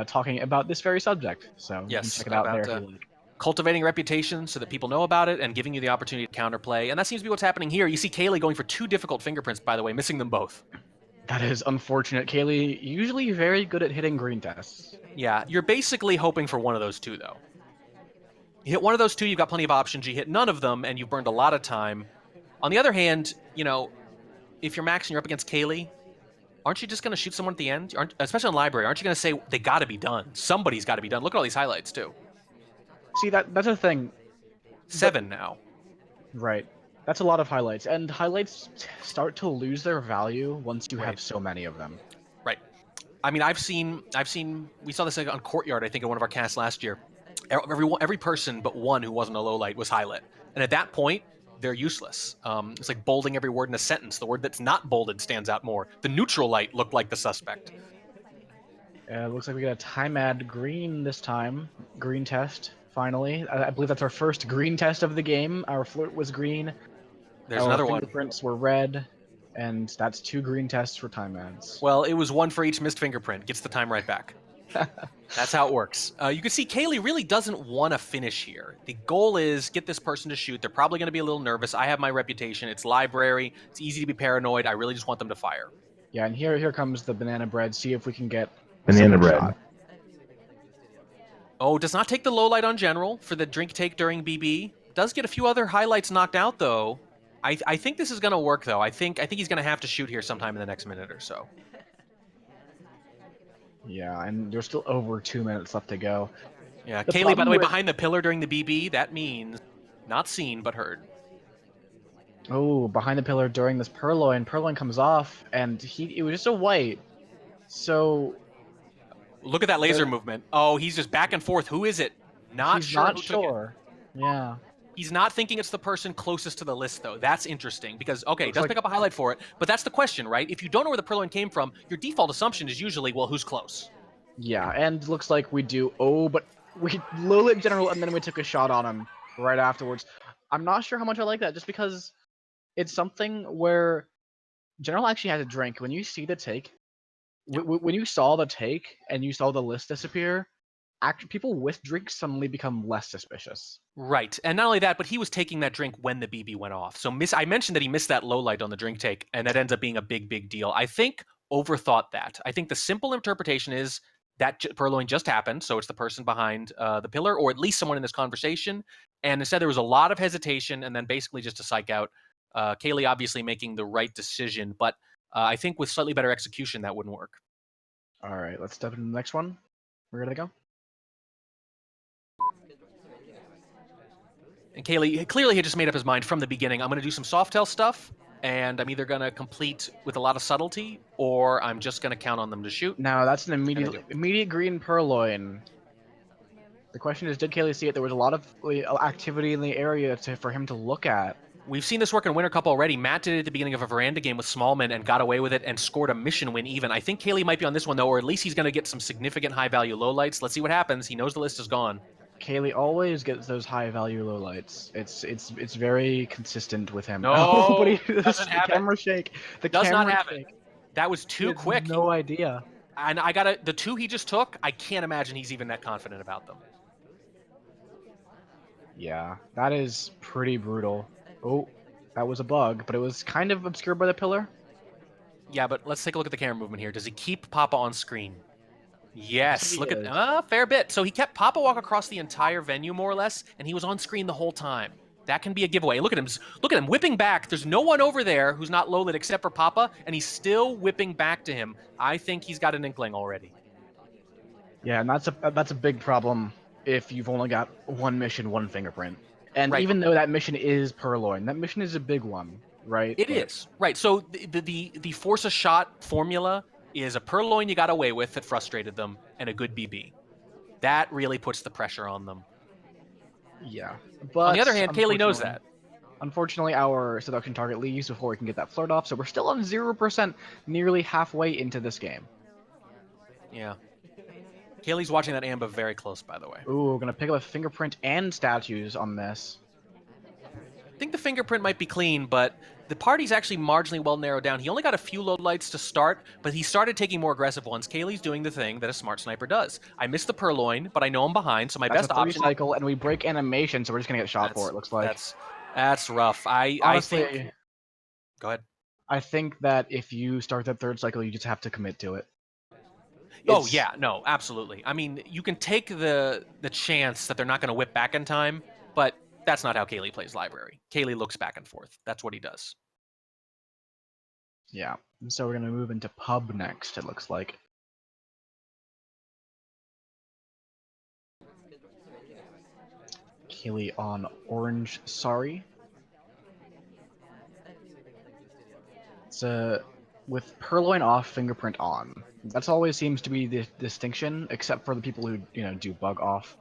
B: talking about this very subject. So you can
A: Yes,
B: check it out there
A: about
B: if you like.
A: cultivating a reputation so that people know about it and giving you the opportunity to counterplay. And that seems to be what's happening here. You see Kaylee going for two difficult fingerprints, by the way, missing them both.
B: That is unfortunate. Kaylee usually very good at hitting green tests.
A: Yeah, you're basically hoping for one of those two, though. You hit one of those two, you've got plenty of options. You hit none of them, and you've burned a lot of time. On the other hand, if you're Max and you're up against Kaylee, aren't you just going to shoot someone at the end? Especially in library, aren't you going to say they got to be done? Somebody's got to be done. Look at all these highlights too.
B: See that's a thing. But
A: 7 now.
B: right, that's a lot of highlights, and highlights start to lose their value once you
A: Right.
B: have so many of them.
A: Right. I mean, I've seen. We saw this on Courtyard. I think in one of our casts last year. Every person but one who wasn't a low light was highlight, and at that point, they're useless. It's like bolding every word in a sentence. The word that's not bolded stands out more. The neutral light looked like the suspect.
B: Looks like we got a time ad green this time. Green test, finally. I believe that's our first green test of the game. Our flirt was green,
A: There's
B: our
A: another one.
B: fingerprints were red, and that's 2 green tests for time ads.
A: Well, it was one for each missed fingerprint. Gets the time right back. That's how it works. You can see Kaylee really doesn't want to finish here. The goal is get this person to shoot. They're probably going to be a little nervous. I have my reputation. It's library. It's easy to be paranoid. I really just want them to fire.
B: Yeah, and here comes the banana bread. See if we can get a
C: Banana
B: single
C: bread.
B: shot.
A: Oh, does not take the low light on general for the drink take during BB. Does get a few other highlights knocked out, though. I think this is going to work, though. I think he's going to have to shoot here sometime in the next minute or so.
B: Yeah, and there's still over 2 minutes left to go.
A: Yeah,
B: The
A: Kaylee, by
B: problem
A: the way,
B: with
A: behind the pillar during the BB, that means not seen but heard.
B: behind the pillar during this purloin, purloin comes off, and it was just a white. So
A: Look at that laser movement. Oh, he's just back and forth. Who is it? Not
B: he's
A: sure
B: not
A: who took it.
B: sure. Yeah.
A: He's not thinking it's the person closest to the list, though. That's interesting because, okay, it
B: Looks
A: does
B: like
A: pick up a highlight for it, but that's the question, right? If you don't know where the purloin came from, your default assumption is usually, well, who's close?
B: yeah, and looks like we do. Oh, but we low lit general, and then we took a shot on him right afterwards. I'm not sure how much I like that, just because it's something where general actually has a drink. When you see the take, when you saw the take and you saw the list disappear, people with drinks suddenly become less suspicious.
A: Right. And not only that, but he was taking that drink when the BB went off. So I mentioned that he missed that low light on the drink take, and that ends up being a big, big deal. I think overthought that. I think the simple interpretation is that purloin just happened, so it's the person behind the pillar, or at least someone in this conversation. And instead, there was a lot of hesitation, and then basically just to psych out. Kaylee obviously making the right decision, but I think with slightly better execution, that wouldn't work.
B: All right, let's step into the next one. We're gonna go.
A: And Kaylee clearly had just made up his mind from the beginning. I'm going to do some Softail stuff, and I'm either going to complete with a lot of subtlety, or I'm just going to count on them to shoot.
B: Now that's an
A: And I do.
B: immediate green purloin. The question is, did Kaylee see it? There was a lot of activity in the area for him to look at.
A: We've seen this work in Winter Cup already. Matt did it at the beginning of a veranda game with Smallman and got away with it and scored a mission win even. I think Kaylee might be on this one, though, or at least he's going to get some significant high-value lowlights. Let's see what happens. He knows the list is gone.
B: Kaylee always gets those high value lowlights. It's very consistent with him.
A: No,
B: Oh, but
A: doesn't have it.
B: camera shake. The
A: Does not
B: camera
A: have
B: shake.
A: it. That was too quick.
B: No idea.
A: And the two he just took, I can't imagine he's even that confident about them.
B: Yeah, that is pretty brutal. Oh, that was a bug, but it was kind of obscured by the pillar.
A: Yeah, but let's take a look at the camera movement here. Does he keep Papa on screen? Yes, look at fair bit. So he kept Papa walk across the entire venue more or less, and he was on screen the whole time. That can be a giveaway. Look at him whipping back. There's no one over there who's not low lit except for Papa, and he's still whipping back to him. I think he's got an inkling already.
B: Yeah, and that's a big problem if you've only got one mission, one fingerprint. And
A: Right.
B: even though that mission is purloin, that mission is a big one, right?
A: It is right. So the force a shot formula is a purloin you got away with that frustrated them, and a good BB. That really puts the pressure on them.
B: Yeah, but
A: on the other hand, Kaylee knows that.
B: Unfortunately, our seduction target leaves before we can get that flirt off, so we're still on 0%, nearly halfway into this game.
A: Yeah. Kaylee's watching that Amba very close, by the way.
B: Ooh, we're gonna pick up a fingerprint and statues on this.
A: I think the fingerprint might be clean, but the party's actually marginally well narrowed down. He only got a few low lights to start, but he started taking more aggressive ones. Kaylee's doing the thing that a smart sniper does. I missed the purloin, but I know I'm behind, so my best option...
B: cycle, and we break animation, so we're just gonna get shot for it, looks like.
A: That's rough.
B: Honestly,
A: I think... Go ahead.
B: I think that if you start that third cycle, you just have to commit to it.
A: Oh, yeah, no, absolutely. I mean, you can take the chance that they're not going to whip back in time, but that's not how Kaylee plays library. Kaylee looks back and forth. That's what he does.
B: Yeah, and so we're going to move into pub next, it looks like. Kaylee on orange, sorry. It's with purloin off, fingerprint on. That's always seems to be the distinction, except for the people who do bug off,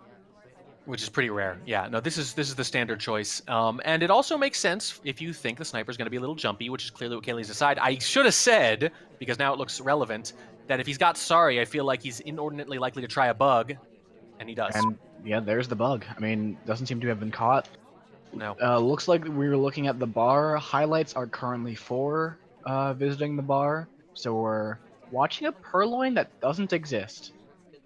A: which is pretty rare. Yeah, no, this is the standard choice, and it also makes sense if you think the sniper is going to be a little jumpy, which is clearly what Kaylee's decided. I should have said, because now it looks relevant, that if he's got sorry, I feel like he's inordinately likely to try a bug, and he does.
B: And yeah, there's the bug. I mean, doesn't seem to have been caught.
A: No.
B: Looks like we were looking at the bar. Highlights are currently for visiting the bar, so we're watching a purloin that doesn't exist.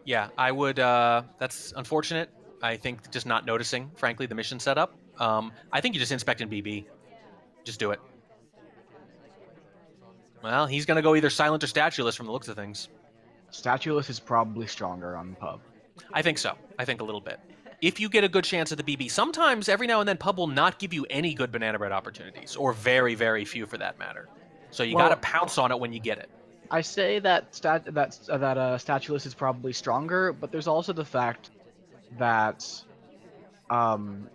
A: Yeah, I would. That's unfortunate. I think just not noticing, frankly, the mission setup. I think you just inspect in BB. Just do it. Well, he's going to go either silent or statueless from the looks of things.
B: Statueless is probably stronger on pub.
A: I think so. I think a little bit. if you get a good chance at the BB, sometimes every now and then Pub will not give you any good banana bread opportunities, or very, very few for that matter. So you got to
B: Well,
A: pounce on it when you get it.
B: I say that Statulus is probably stronger, but there's also the fact that um,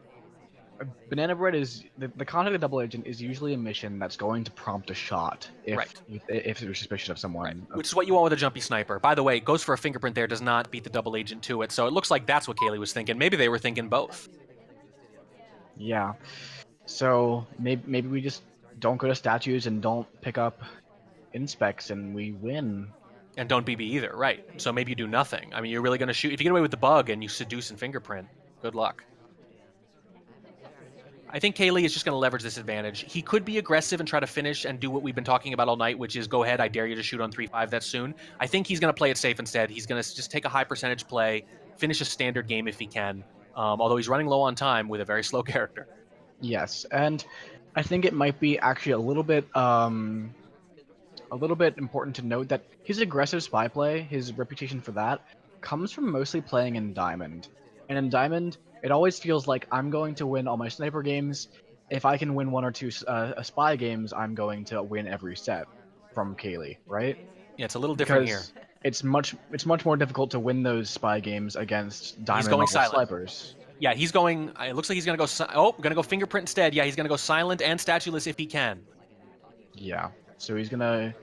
B: banana bread is the contact of double agent is usually a mission that's going to prompt a shot
A: Right.
B: if you're suspicious of
A: Right.
B: someone.
A: Which is what you want with a jumpy sniper. By the way, goes for a fingerprint there, does not beat the double agent to it. So it looks like that's what Kaylee was thinking. Maybe they were thinking both.
B: Yeah. So maybe we just don't go to statues and don't pick up inspects and we win.
A: And don't BB either. Right. So maybe you do nothing. I mean, you're really going to shoot. If you get away with the bug and you seduce and fingerprint, good luck. I think Kaylee is just going to leverage this advantage. He could be aggressive and try to finish and do what we've been talking about all night, which is go ahead, I dare you to shoot on 3-5 that soon. I think he's going to play it safe instead. He's going to just take a high percentage play, finish a standard game if he can, although he's running low on time with a very slow character.
B: Yes, and I think it might be actually a little bit important to note that his aggressive spy play, his reputation for that, comes from mostly playing in Diamond. And in Diamond, it always feels like I'm going to win all my sniper games. If I can win one or two spy games, I'm going to win every set from Kaylee, right?
A: Yeah, it's a little different here.
B: Because it's much more difficult to win those spy games against
A: He's
B: Diamond
A: going
B: level
A: silent.
B: snipers.
A: Yeah, he's going. It looks like he's going to go. Going to go fingerprint instead. Yeah, he's going to go silent and statueless if he can.
B: Yeah, so he's gonna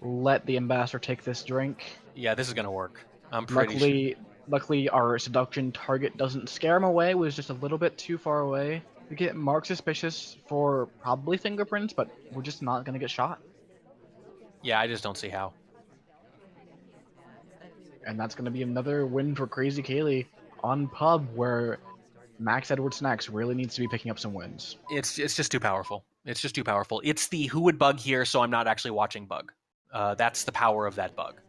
B: let the ambassador take this drink.
A: Yeah, this is going to work. I'm pretty sure.
B: Luckily, our seduction target doesn't scare him away. Was just a little bit too far away. We get marked suspicious for probably fingerprints, but we're just not gonna get shot,
A: Yeah, I just don't see how.
B: and that's gonna be another win for krazycaley on pub, where Max Edward Snax really needs to be picking up some wins.
A: It's just too powerful. It's just too powerful. It's the who would bug here, so I'm not actually watching bug. That's the power of that bug.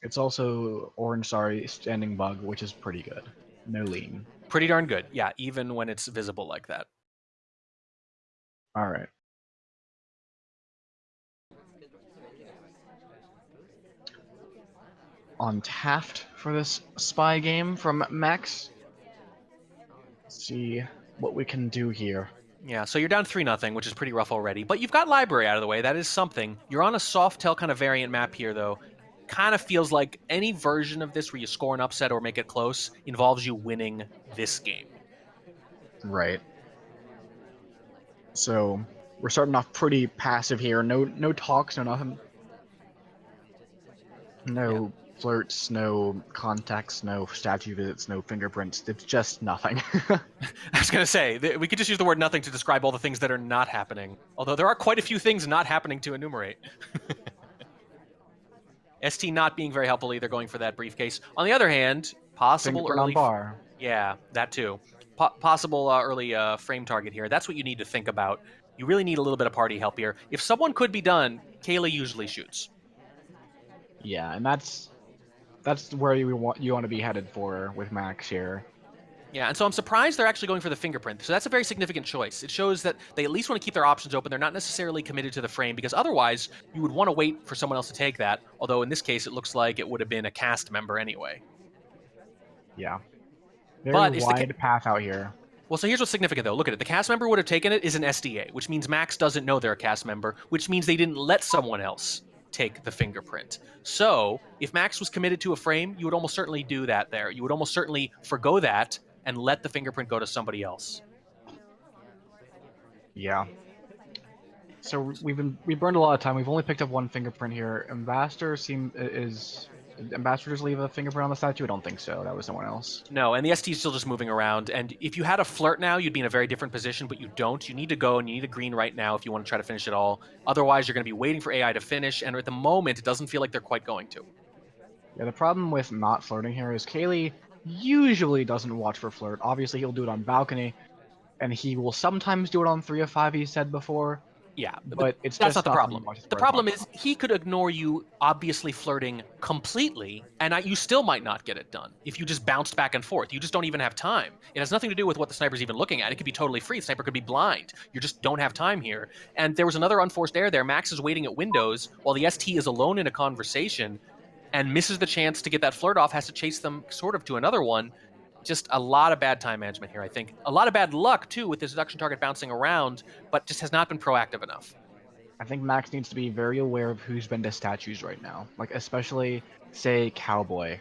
B: It's also orange sorry standing bug, which is pretty good. No lean.
A: Pretty darn good. Yeah, even when it's visible like that.
B: All right. On Taft for this spy game from Max. Let's see what we can do here.
A: Yeah, so you're down 3-0, which is pretty rough already. But you've got library out of the way. That is something. You're on a soft tail kind of variant map here, though. Kind of feels like any version of this where you score an upset or make it close involves you winning this game.
B: Right. So we're starting off pretty passive here. No talks, no nothing. No flirts, no contacts, no statue visits, no fingerprints. It's just nothing.
A: I was going to say, we could just use the word nothing to describe all the things that are not happening. Although there are quite a few things not happening to enumerate. ST not being very helpful either, going for that briefcase. On the other hand, possible
B: Fingerprint
A: early...
B: on bar.
A: Yeah, that too. Possible early frame target here. That's what you need to think about. You really need a little bit of party help here. If someone could be done, Kaylee usually shoots.
B: Yeah, and that's where you want to be headed for with Max here.
A: Yeah, and so I'm surprised they're actually going for the fingerprint. So that's a very significant choice. It shows that they at least want to keep their options open. They're not necessarily committed to the frame, because otherwise you would want to wait for someone else to take that. Although in this case, it looks like it would have been a cast member anyway.
B: Yeah. Very
A: But it's
B: wide path out here.
A: Well, so here's what's significant, though. Look at it. The cast member would have taken it is an SDA, which means Max doesn't know they're a cast member, which means they didn't let someone else take the fingerprint. So if Max was committed to a frame, you would almost certainly do that there. You would almost certainly forgo that and let the fingerprint go to somebody else.
B: Yeah. So we burned a lot of time. We've only picked up one fingerprint here. Ambassador did Ambassador just leave a fingerprint on the statue? I don't think so. That was someone else.
A: No, and the ST is still just moving around. And if you had a flirt now, you'd be in a very different position, but you don't. You need to go, and you need a green right now if you want to try to finish it all. Otherwise, you're going to be waiting for AI to finish, and at the moment, it doesn't feel like they're quite going to.
B: Yeah, the problem with not flirting here is Kaylee usually doesn't watch for flirt. Obviously, he'll do it on balcony, and he will sometimes do it on 3 of 5, he said before.
A: Yeah,
B: but it's
A: that's
B: just
A: not the problem. The
B: very
A: problem
B: much.
A: is he could ignore you obviously flirting completely, and you still might not get it done if you just bounced back and forth. You just don't even have time. It has nothing to do with what the sniper's even looking at. It could be totally free. The sniper could be blind. You just don't have time here. And there was another unforced error there. Max is waiting at windows while the ST is alone in a conversation and misses the chance to get that flirt off, has to chase them sort of to another one. Just a lot of bad time management here, I think. A lot of bad luck, too, with this deduction target bouncing around, but just has not been proactive enough.
B: I think Max needs to be very aware of who's been to statues right now. Like, especially, say, Cowboy,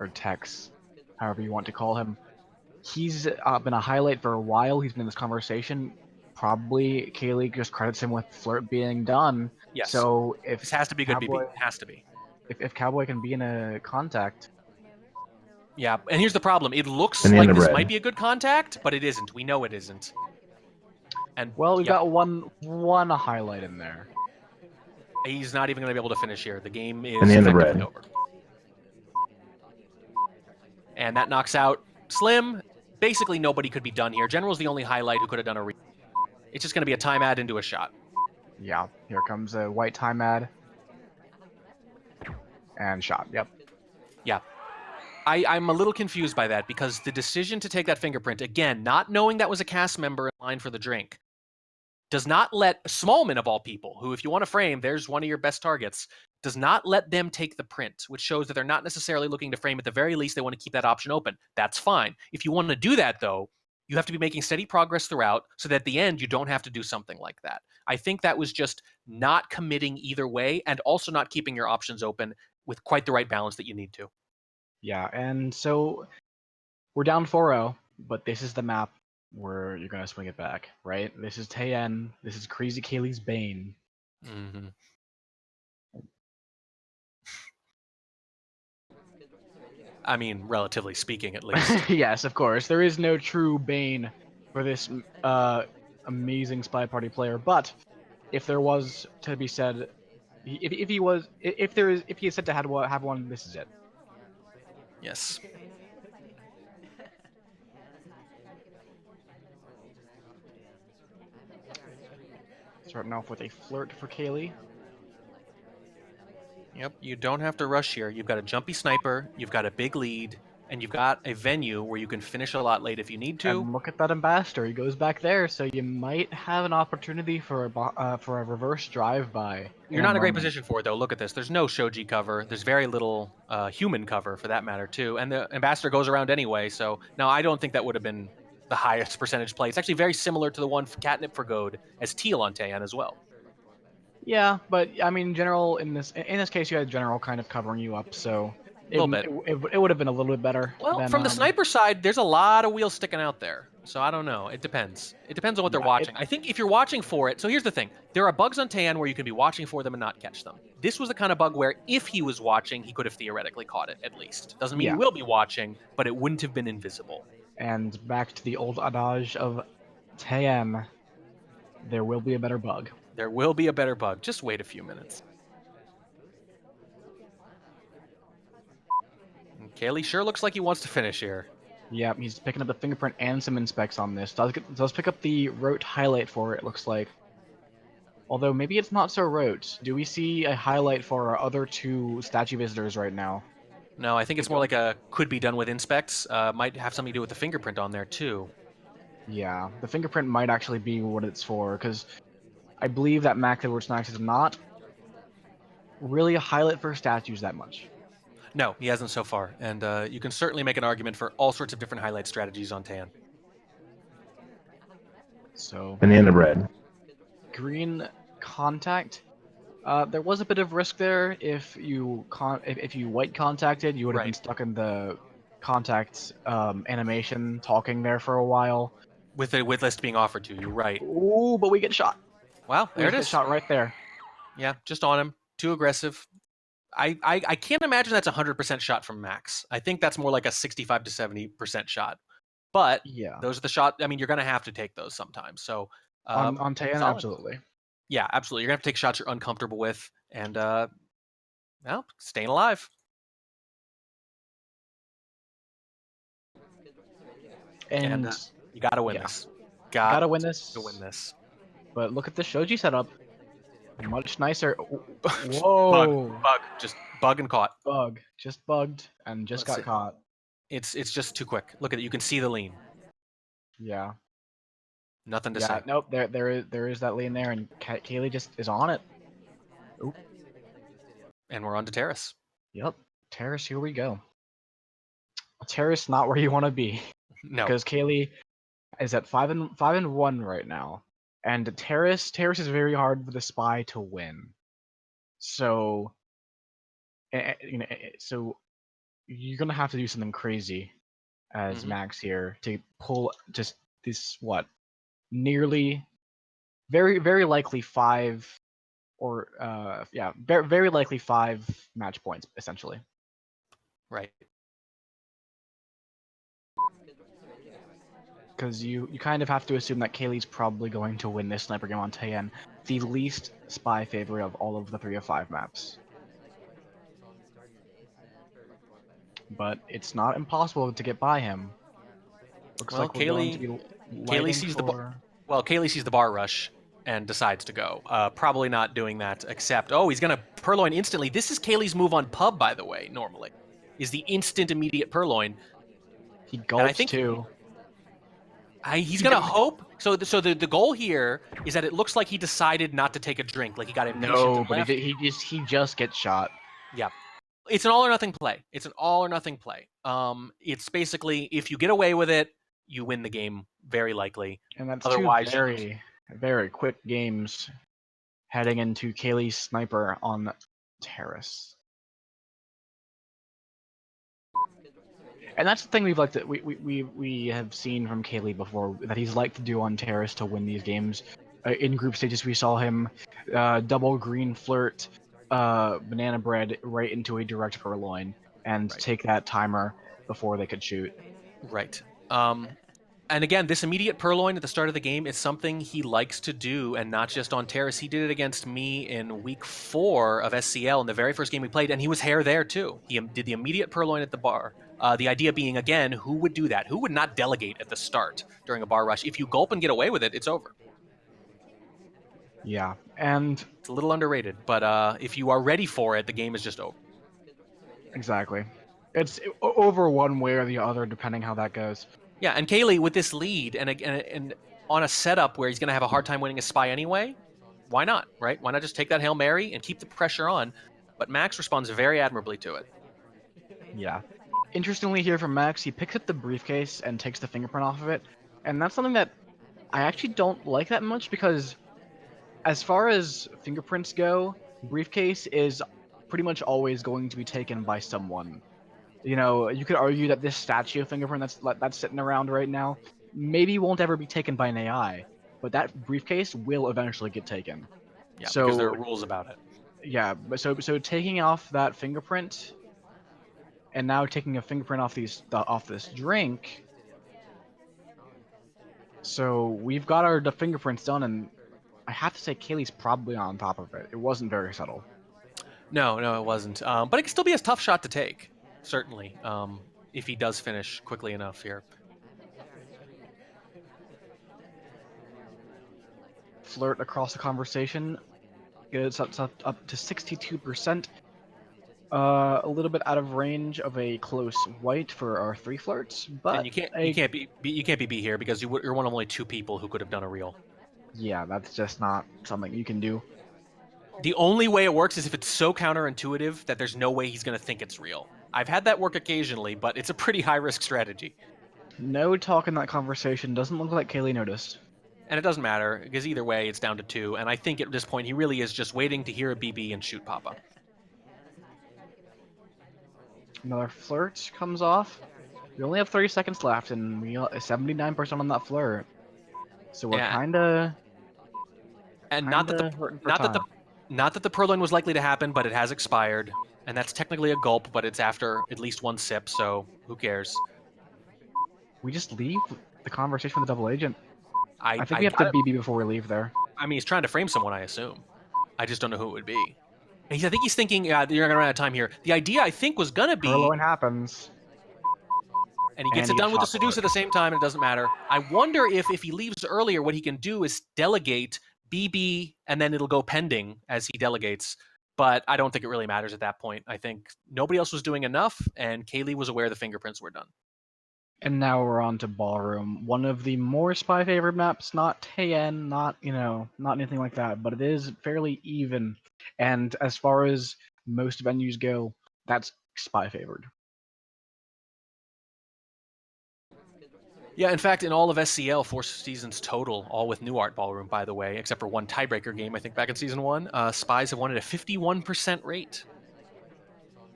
B: or Tex, however you want to call him. He's been a highlight for a while. He's been in this conversation. Probably Kaylee just credits him with flirt being done.
A: Yes.
B: So
A: This
B: if
A: has to be a good BB.
B: Cowboy,
A: It has to be.
B: if Cowboy can be in a contact,
A: Yeah, and here's the problem. It looks
C: And the end
A: like
C: of
A: this
C: red.
A: might be a good contact, but it isn't. We know it isn't. And
B: well, we've
A: yeah,
B: got one highlight in there.
A: he's not even going to be able to finish here. The game is
C: And the end of
A: effectively
C: red.
A: over. And that knocks out Slim. Basically, nobody could be done here. General's the only highlight who could have done a It's just going to be a time ad into a shot.
B: Yeah, here comes a white time ad. And shot, yep.
A: Yeah. I'm a little confused by that because the decision to take that fingerprint, again, not knowing that was a cast member in line for the drink, does not let Smallman, of all people, who, if you want to frame, there's one of your best targets, does not let them take the print, which shows that they're not necessarily looking to frame. At the very least, they want to keep that option open. That's fine. If you want to do that, though, you have to be making steady progress throughout so that at the end, you don't have to do something like that. I think that was just not committing either way and also not keeping your options open with quite the right balance that you need to.
B: Yeah, and so we're down 4-0, but this is the map where you're gonna swing it back, right? This is Tayen. This is krazycaley's Bane.
A: Mm-hmm. I mean, relatively speaking, at least.
B: Yes, of course. There is no true Bane for this amazing SpyParty player, but if there was to be said, if he was, if he is said to have one, this is it.
A: Yes.
B: Starting off with a flirt for Kaylee.
A: Yep, you don't have to rush here. You've got a jumpy sniper, you've got a big lead, and you've got a venue where you can finish a lot late if you need to.
B: And look at that ambassador. He goes back there, so you might have an opportunity for a reverse drive-by.
A: You're not in a great position for it, though. Look at this. There's no shoji cover. There's very little human cover, for that matter, too. And the ambassador goes around anyway, so now I don't think that would have been the highest percentage play. It's actually very similar to the one for catnip for Goad as Teal on Taeyan as well.
B: Yeah, but I mean, general in this case, you had general kind of covering you up, so
A: A little bit.
B: it would have been a little bit better.
A: Well,
B: than,
A: from the sniper side, there's a lot of wheels sticking out there. So I don't know. It depends. It depends on what they're watching. I think if you're watching for it, so here's the thing. There are bugs on Taeyan where you can be watching for them and not catch them. This was the kind of bug where if he was watching, he could have theoretically caught it, at least. Doesn't mean he will be watching, but it wouldn't have been invisible.
B: And back to the old adage of Taeyan, there will be a better bug.
A: There will be a better bug. Just wait a few minutes. And Kaylee sure looks like he wants to finish here.
B: Yeah, he's picking up the fingerprint and some inspects on this. Does pick up the rote highlight for it, looks like. Although maybe it's not so rote. Do we see a highlight for our other two statue visitors right now?
A: No, I think it's more like a could be done with inspects. Might have something to do with the fingerprint on there, too.
B: Yeah, the fingerprint might actually be what it's for, because I believe that Edward Snax is not really a highlight for statues that much.
A: No, he hasn't so far, and you can certainly make an argument for all sorts of different highlight strategies on Tan.
B: So,
C: And the end of red.
B: green contact. There was a bit of risk there. If you if you white contacted, you would have been stuck in the contact animation, talking there for a while.
A: With a with list being offered to you, right?
B: Ooh, but we get shot.
A: Wow, there it
B: Get
A: is.
B: shot right there.
A: Yeah, just on him. Too aggressive. I can't imagine that's a 100% shot from Max. I think that's more like a 65 to 70% shot. But
B: Yeah,
A: those are the shot. I mean, you're going to have to take those sometimes. So
B: on Taeyan, absolutely.
A: Yeah, absolutely. You're going to have to take shots you're uncomfortable with, and well, staying alive.
B: And
A: you got to win this.
B: Gotta win this.
A: To win this.
B: But look at the shoji setup. Much nicer. Whoa.
A: Bug. Just bug and caught.
B: Bug. Just bugged and just got caught.
A: It's just too quick. Look at it. You can see the lean.
B: Yeah.
A: Nothing to say.
B: Nope. There is that lean there, and Kaylee just is on it. Oop.
A: And we're on to Terrace.
B: Yep. Terrace, here we go. Terrace not where you want to be
A: No.
B: because Kaylee is at 5-1 right now, and Terrace is very hard for the spy to win. So, so you're gonna have to do something crazy as
A: Hmm.
B: Max here to pull just this nearly very likely five or very likely 5 match points essentially.
A: Right.
B: Because you kind of have to assume that Kaylee's probably going to win this sniper game on Taeyen, the least spy favorite of all of the 3 of 5 maps. But it's not impossible to get by him. Looks
A: Well,
B: like we're going to be
A: Kaylee
B: lighting
A: sees
B: for.
A: Kaylee sees the bar rush and decides to go. Probably not doing that, except, oh, he's going to purloin instantly. This is Kaylee's move on pub, by the way, normally, is the instant immediate purloin.
B: He
A: And I
B: gulps
A: think
B: too.
A: he's
B: He
A: going to
B: didn't.
A: hope. So the goal here is that it looks like he decided not to take a drink, like he got impatient
B: No,
A: and
B: but
A: left.
B: he just gets shot.
A: Yeah. It's an all or nothing play. It's an all or nothing play. It's basically if you get away with it, you win the game, very likely.
B: And that's 2
A: Otherwise, you lose.
B: very quick games heading into Kaylee's sniper on Terrace. And that's the thing we have seen from Kaylee before that he's liked to do on Terrace to win these games. In group stages, we saw him double green flirt, banana bread right into a direct purloin and
A: Right.
B: take that timer before they could shoot.
A: Right. And again, this immediate purloin at the start of the game is something he likes to do, and not just on Terrace. He did it against me in week 4 of SCL in the very first game we played, and he was hair there too. He did the immediate purloin at the bar. The idea being, again, who would do that? Who would not delegate at the start during a bar rush? If you gulp and get away with it, it's over.
B: Yeah, and
A: It's a little underrated, but if you are ready for it, the game is just over.
B: exactly, it's over one way or the other depending how that goes.
A: Yeah, and Kaylee with this lead and on a setup where he's going to have a hard time winning a spy anyway, why not, right? Why not just take that Hail Mary and keep the pressure on? But Max responds very admirably to it.
B: Yeah. Interestingly, here from Max, he picks up the briefcase and takes the fingerprint off of it, and that's something that I actually don't like that much because, as far as fingerprints go, briefcase is pretty much always going to be taken by someone. You know, you could argue that this statue fingerprint that's sitting around right now maybe won't ever be taken by an AI, but that briefcase will eventually get taken.
A: Yeah, because there are
B: So
A: rules about it.
B: yeah, but so taking off that fingerprint and now taking a fingerprint off this drink. So we've got the fingerprints done, and I have to say Kaylee's probably on top of it. It wasn't very subtle.
A: No, no, it wasn't. But it can still be a tough shot to take, certainly, if he does finish quickly enough here.
B: Flirt across the conversation. It's up to 62%. A little bit out of range of a close white for our 3 flirts,
A: And
B: but
A: you can't be B here because you're one of only 2 people who could have done a reel.
B: yeah, that's just not something you can do.
A: The only way it works is if it's so counterintuitive that there's no way he's going to think it's real. I've had that work occasionally, but it's a pretty high risk strategy.
B: No talk in that conversation. Doesn't look like Kaylee noticed.
A: And it doesn't matter because either way, it's down to 2. And I think at this point, he really is just waiting to hear a BB and shoot Papa.
B: Another flirt comes off. We only have 30 seconds left, and we 79% on that flirt. So we're
A: Yeah, and
B: kinda hurting for time.
A: not that the purloin was likely to happen, but it has expired, and that's technically a gulp, but it's after at least 1 sip, so who cares?
B: We just leave the conversation with the double agent. I think
A: I
B: we have to
A: got it.
B: BB before we leave there.
A: I mean, he's trying to frame someone, I assume. I just don't know who it would be. I think he's thinking, you're going to run out of time here. The idea, I think, was going to be
B: Purloin happens,
A: and he gets
B: and
A: it
B: he gets
A: done with the
B: shot for
A: seduce
B: it.
A: at the same time, and it doesn't matter. I wonder if he leaves earlier, what he can do is delegate BB, and then it'll go pending as he delegates. But I don't think it really matters at that point. I think nobody else was doing enough, and Kaylee was aware the fingerprints were done.
B: And now we're on to Ballroom, one of the more spy favored maps, not Taeyen, not anything like that, but it is fairly even. And as far as most venues go, that's spy favored.
A: Yeah, in fact, in all of SCL, 4 seasons total, all with New Art Ballroom, by the way, except for one tiebreaker game, I think, back in Season 1, Spies have won at a 51% rate.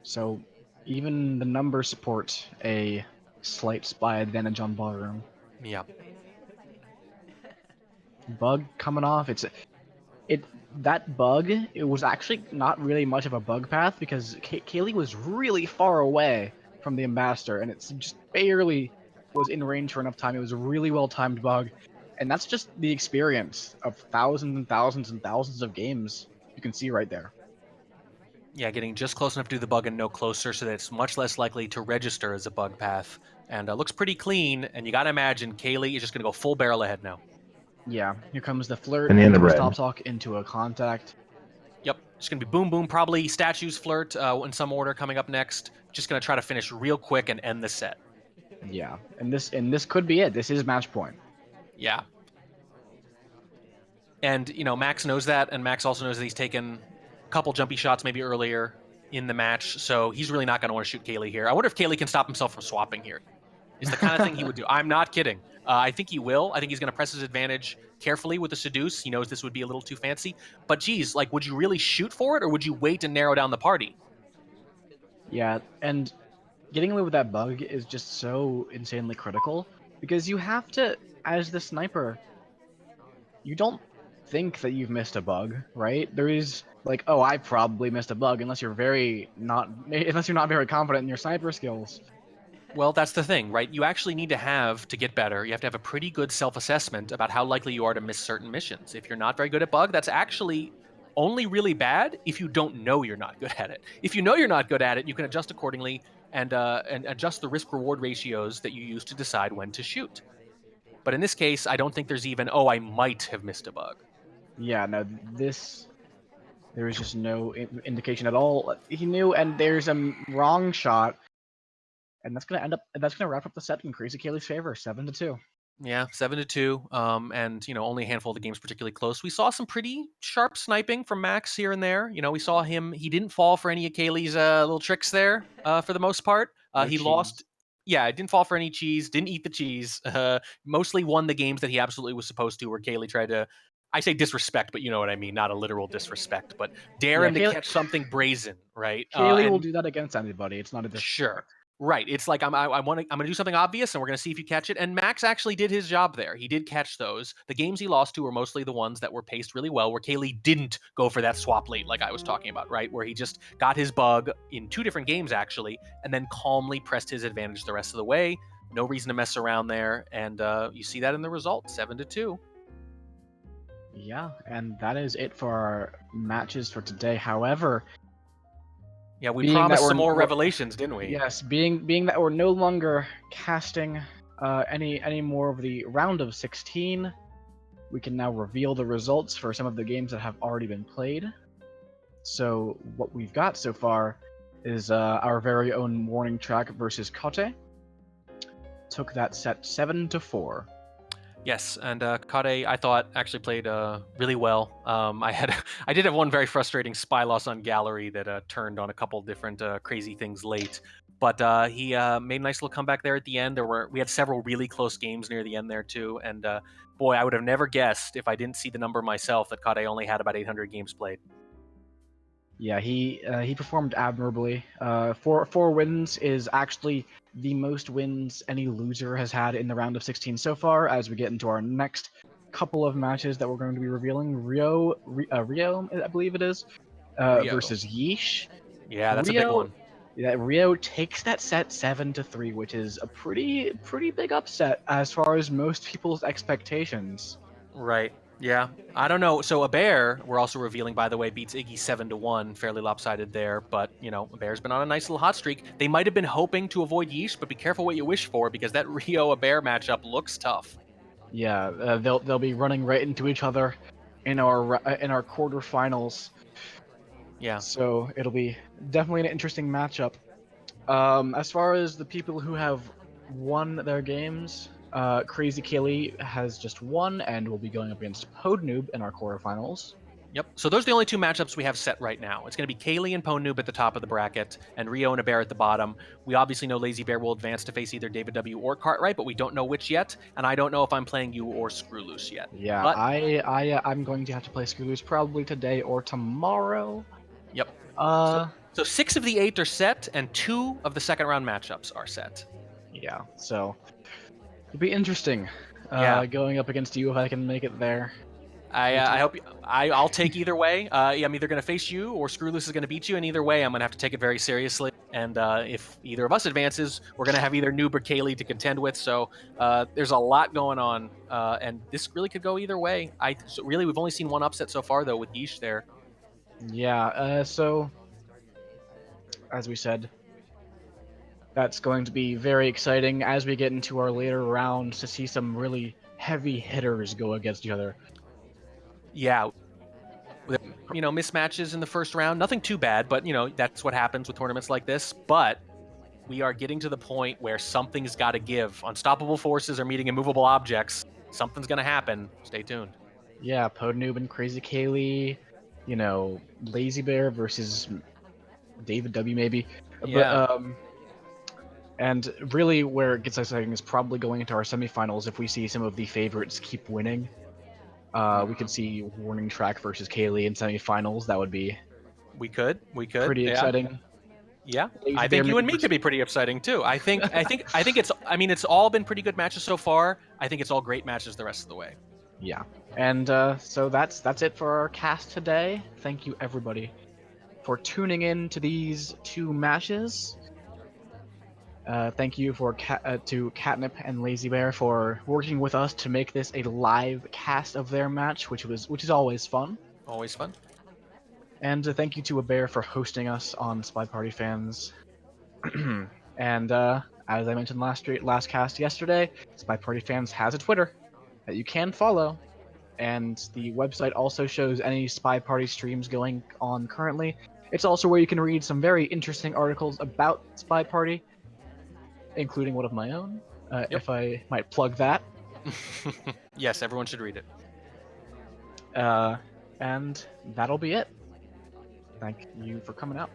B: So even the numbers support a slight spy advantage on Ballroom.
A: Yeah.
B: Bug coming off. It that bug. It was actually not really much of a bug path because Kaylee was really far away from the ambassador, and it's just barely was in range for enough time. It was a really well timed bug, and that's just the experience of thousands and thousands and thousands of games you can see right there.
A: Yeah, getting just close enough to do the bug and no closer so that it's much less likely to register as a bug path. And looks pretty clean, and you gotta imagine Kaylee is just gonna go full barrel ahead now.
B: Yeah, here comes the flirt
C: And the end of
B: into a
C: red.
B: stop talk into a contact.
A: Yep, just gonna be boom boom, probably statues flirt in some order coming up next. Just gonna try to finish real quick and end the set.
B: Yeah, and this could be it. This is match point.
A: Yeah. And, Max knows that, and Max also knows that he's taken a couple jumpy shots maybe earlier in the match, so he's really not going to want to shoot Kaylee here. I wonder if Kaylee can stop himself from swapping here. It's the kind of thing he would do. I'm not kidding. I think he will. I think he's going to press his advantage carefully with the seduce. He knows this would be a little too fancy. But geez, like, would you really shoot for it, or would you wait and narrow down the party?
B: Yeah, and getting away with that bug is just so insanely critical because you have to, as the sniper, you don't think that you've missed a bug, right? There is like, oh, I probably missed a bug unless you're not very confident in your sniper skills.
A: Well, that's the thing, right? You actually need to have, to get better, you have to have a pretty good self-assessment about how likely you are to miss certain missions. If you're not very good at bug, that's actually only really bad if you don't know you're not good at it. If you know you're not good at it, you can adjust accordingly and adjust the risk-reward ratios that you use to decide when to shoot. But in this case, I don't think there's even, oh, I might have missed a bug.
B: Yeah, no, there is just no indication at all. He knew, and there's a wrong shot, and that's gonna wrap up the set in krazycaley's favor, 7-2.
A: Yeah, 7-2, and only a handful of the games particularly close. We saw some pretty sharp sniping from Max here and there. We saw him; he didn't fall for any of Kaylee's little tricks there for the most part.
B: No
A: He
B: cheese.
A: lost. Yeah, didn't fall for any cheese. Didn't eat the cheese. Mostly won the games that he absolutely was supposed to. Where Kaylee tried to, I say disrespect, but you know what I mean, not a literal disrespect, but dare
B: Yeah,
A: him to catch something brazen, right?
B: Kaylee will
A: And
B: do that against anybody. It's not a
A: sure.
B: disrespect.
A: Right. It's like I'm gonna do something obvious, and we're gonna see if you catch it. And Max actually did his job there. He did catch those. The games he lost to were mostly the ones that were paced really well, where Kaylee didn't go for that swap late, like I was talking about, right? Where he just got his bug in 2 different games actually, and then calmly pressed his advantage the rest of the way. No reason to mess around there, and you see that in the result, 7-2.
B: Yeah, and that is it for our matches for today. However,
A: Yeah, we
B: being that
A: promised some
B: we're-
A: more
B: we're-
A: revelations, didn't we?
B: yes, being that we're no longer casting any more of the round of 16, we can now reveal the results for some of the games that have already been played. So what we've got so far is our very own Warning Track versus Kote. Took that set 7-4.
A: Yes, and Kade, I thought, actually played really well. I did have one very frustrating spy loss on gallery that turned on a couple different crazy things late, but he made a nice little comeback there at the end. We had several really close games near the end there too, and boy, I would have never guessed if I didn't see the number myself that Kade only had about 800 games played.
B: Yeah, he performed admirably. Four wins is actually the most wins any loser has had in the round of 16 so far. As we get into our next couple of matches that we're going to be revealing, Rio, I believe it is,
A: Rio.
B: versus Yeesh.
A: Yeah, that's a big one.
B: Yeah, Rio takes that set 7-3, which is a pretty big upset as far as most people's expectations.
A: Right. Yeah. I don't know. So a bear, we're also revealing, by the way, beats Iggy 7-1, fairly lopsided there. But a bear's been on a nice little hot streak. They might have been hoping to avoid Yeesh, but be careful what you wish for because that Rio a bear matchup looks tough.
B: Yeah, they'll be running right into each other in our quarterfinals.
A: Yeah.
B: So it'll be definitely an interesting matchup. As far as the people who have won their games, krazycaley has just won and will be going up against Podnoob in our quarterfinals.
A: Yep. So those are the only two matchups we have set right now. It's going to be Kaylee and Ponoob at the top of the bracket, and Rio and Bear at the bottom. We obviously know Lazy Bear will advance to face either David W or Cartwright, but we don't know which yet, and I don't know if I'm playing you or Screw Loose yet.
B: Yeah,
A: But
B: I'm going to have to play Screw Loose probably today or tomorrow.
A: yep.
B: Uh,
A: So 6 of the 8 are set, and 2 of the second round matchups are set.
B: yeah. So it'll be interesting.
A: Yeah.
B: Going up against you if I can make it there.
A: I hope I'll take either way. I'm either going to face you or Screw Loose is going to beat you, and either way, I'm going to have to take it very seriously. And if either of us advances, we're going to have either Noob or Kaylee to contend with. So there's a lot going on, and this really could go either way. So really, we've only seen one upset so far, though, with Yeesh there.
B: Yeah. So as we said, that's going to be very exciting as we get into our later rounds to see some really heavy hitters go against each other.
A: Yeah. Mismatches in the first round, nothing too bad, but that's what happens with tournaments like this. But we are getting to the point where something's got to give. Unstoppable forces are meeting immovable objects. Something's going to happen. Stay tuned.
B: Yeah, Podnoob and krazycaley, Lazy Bear versus David W maybe.
A: Yeah.
B: And really where it gets exciting is probably going into our semifinals if we see some of the favorites keep winning. We could see Warning Track versus Kaylee in semifinals. That would be
A: We could.
B: pretty
A: Yeah.
B: exciting.
A: Yeah.
B: Lazy
A: I
B: Bear
A: think you and me
B: versus-
A: could be pretty exciting too. I think it's all been pretty good matches so far. I think it's all great matches the rest of the way.
B: Yeah. And so that's it for our cast today. Thank you everybody for tuning in to these two matches. Thank you to Catnip and Lazy Bear for working with us to make this a live cast of their match, which is always fun.
A: Always fun.
B: And thank you to a Bear for hosting us on SpyParty Fans. And as I mentioned last cast yesterday, SpyParty Fans has a Twitter that you can follow, and the website also shows any SpyParty streams going on currently. It's also where you can read some very interesting articles about SpyParty, including one of my own, if I might plug that.
A: Yes, everyone should read it.
B: And that'll be it. Thank you for coming out.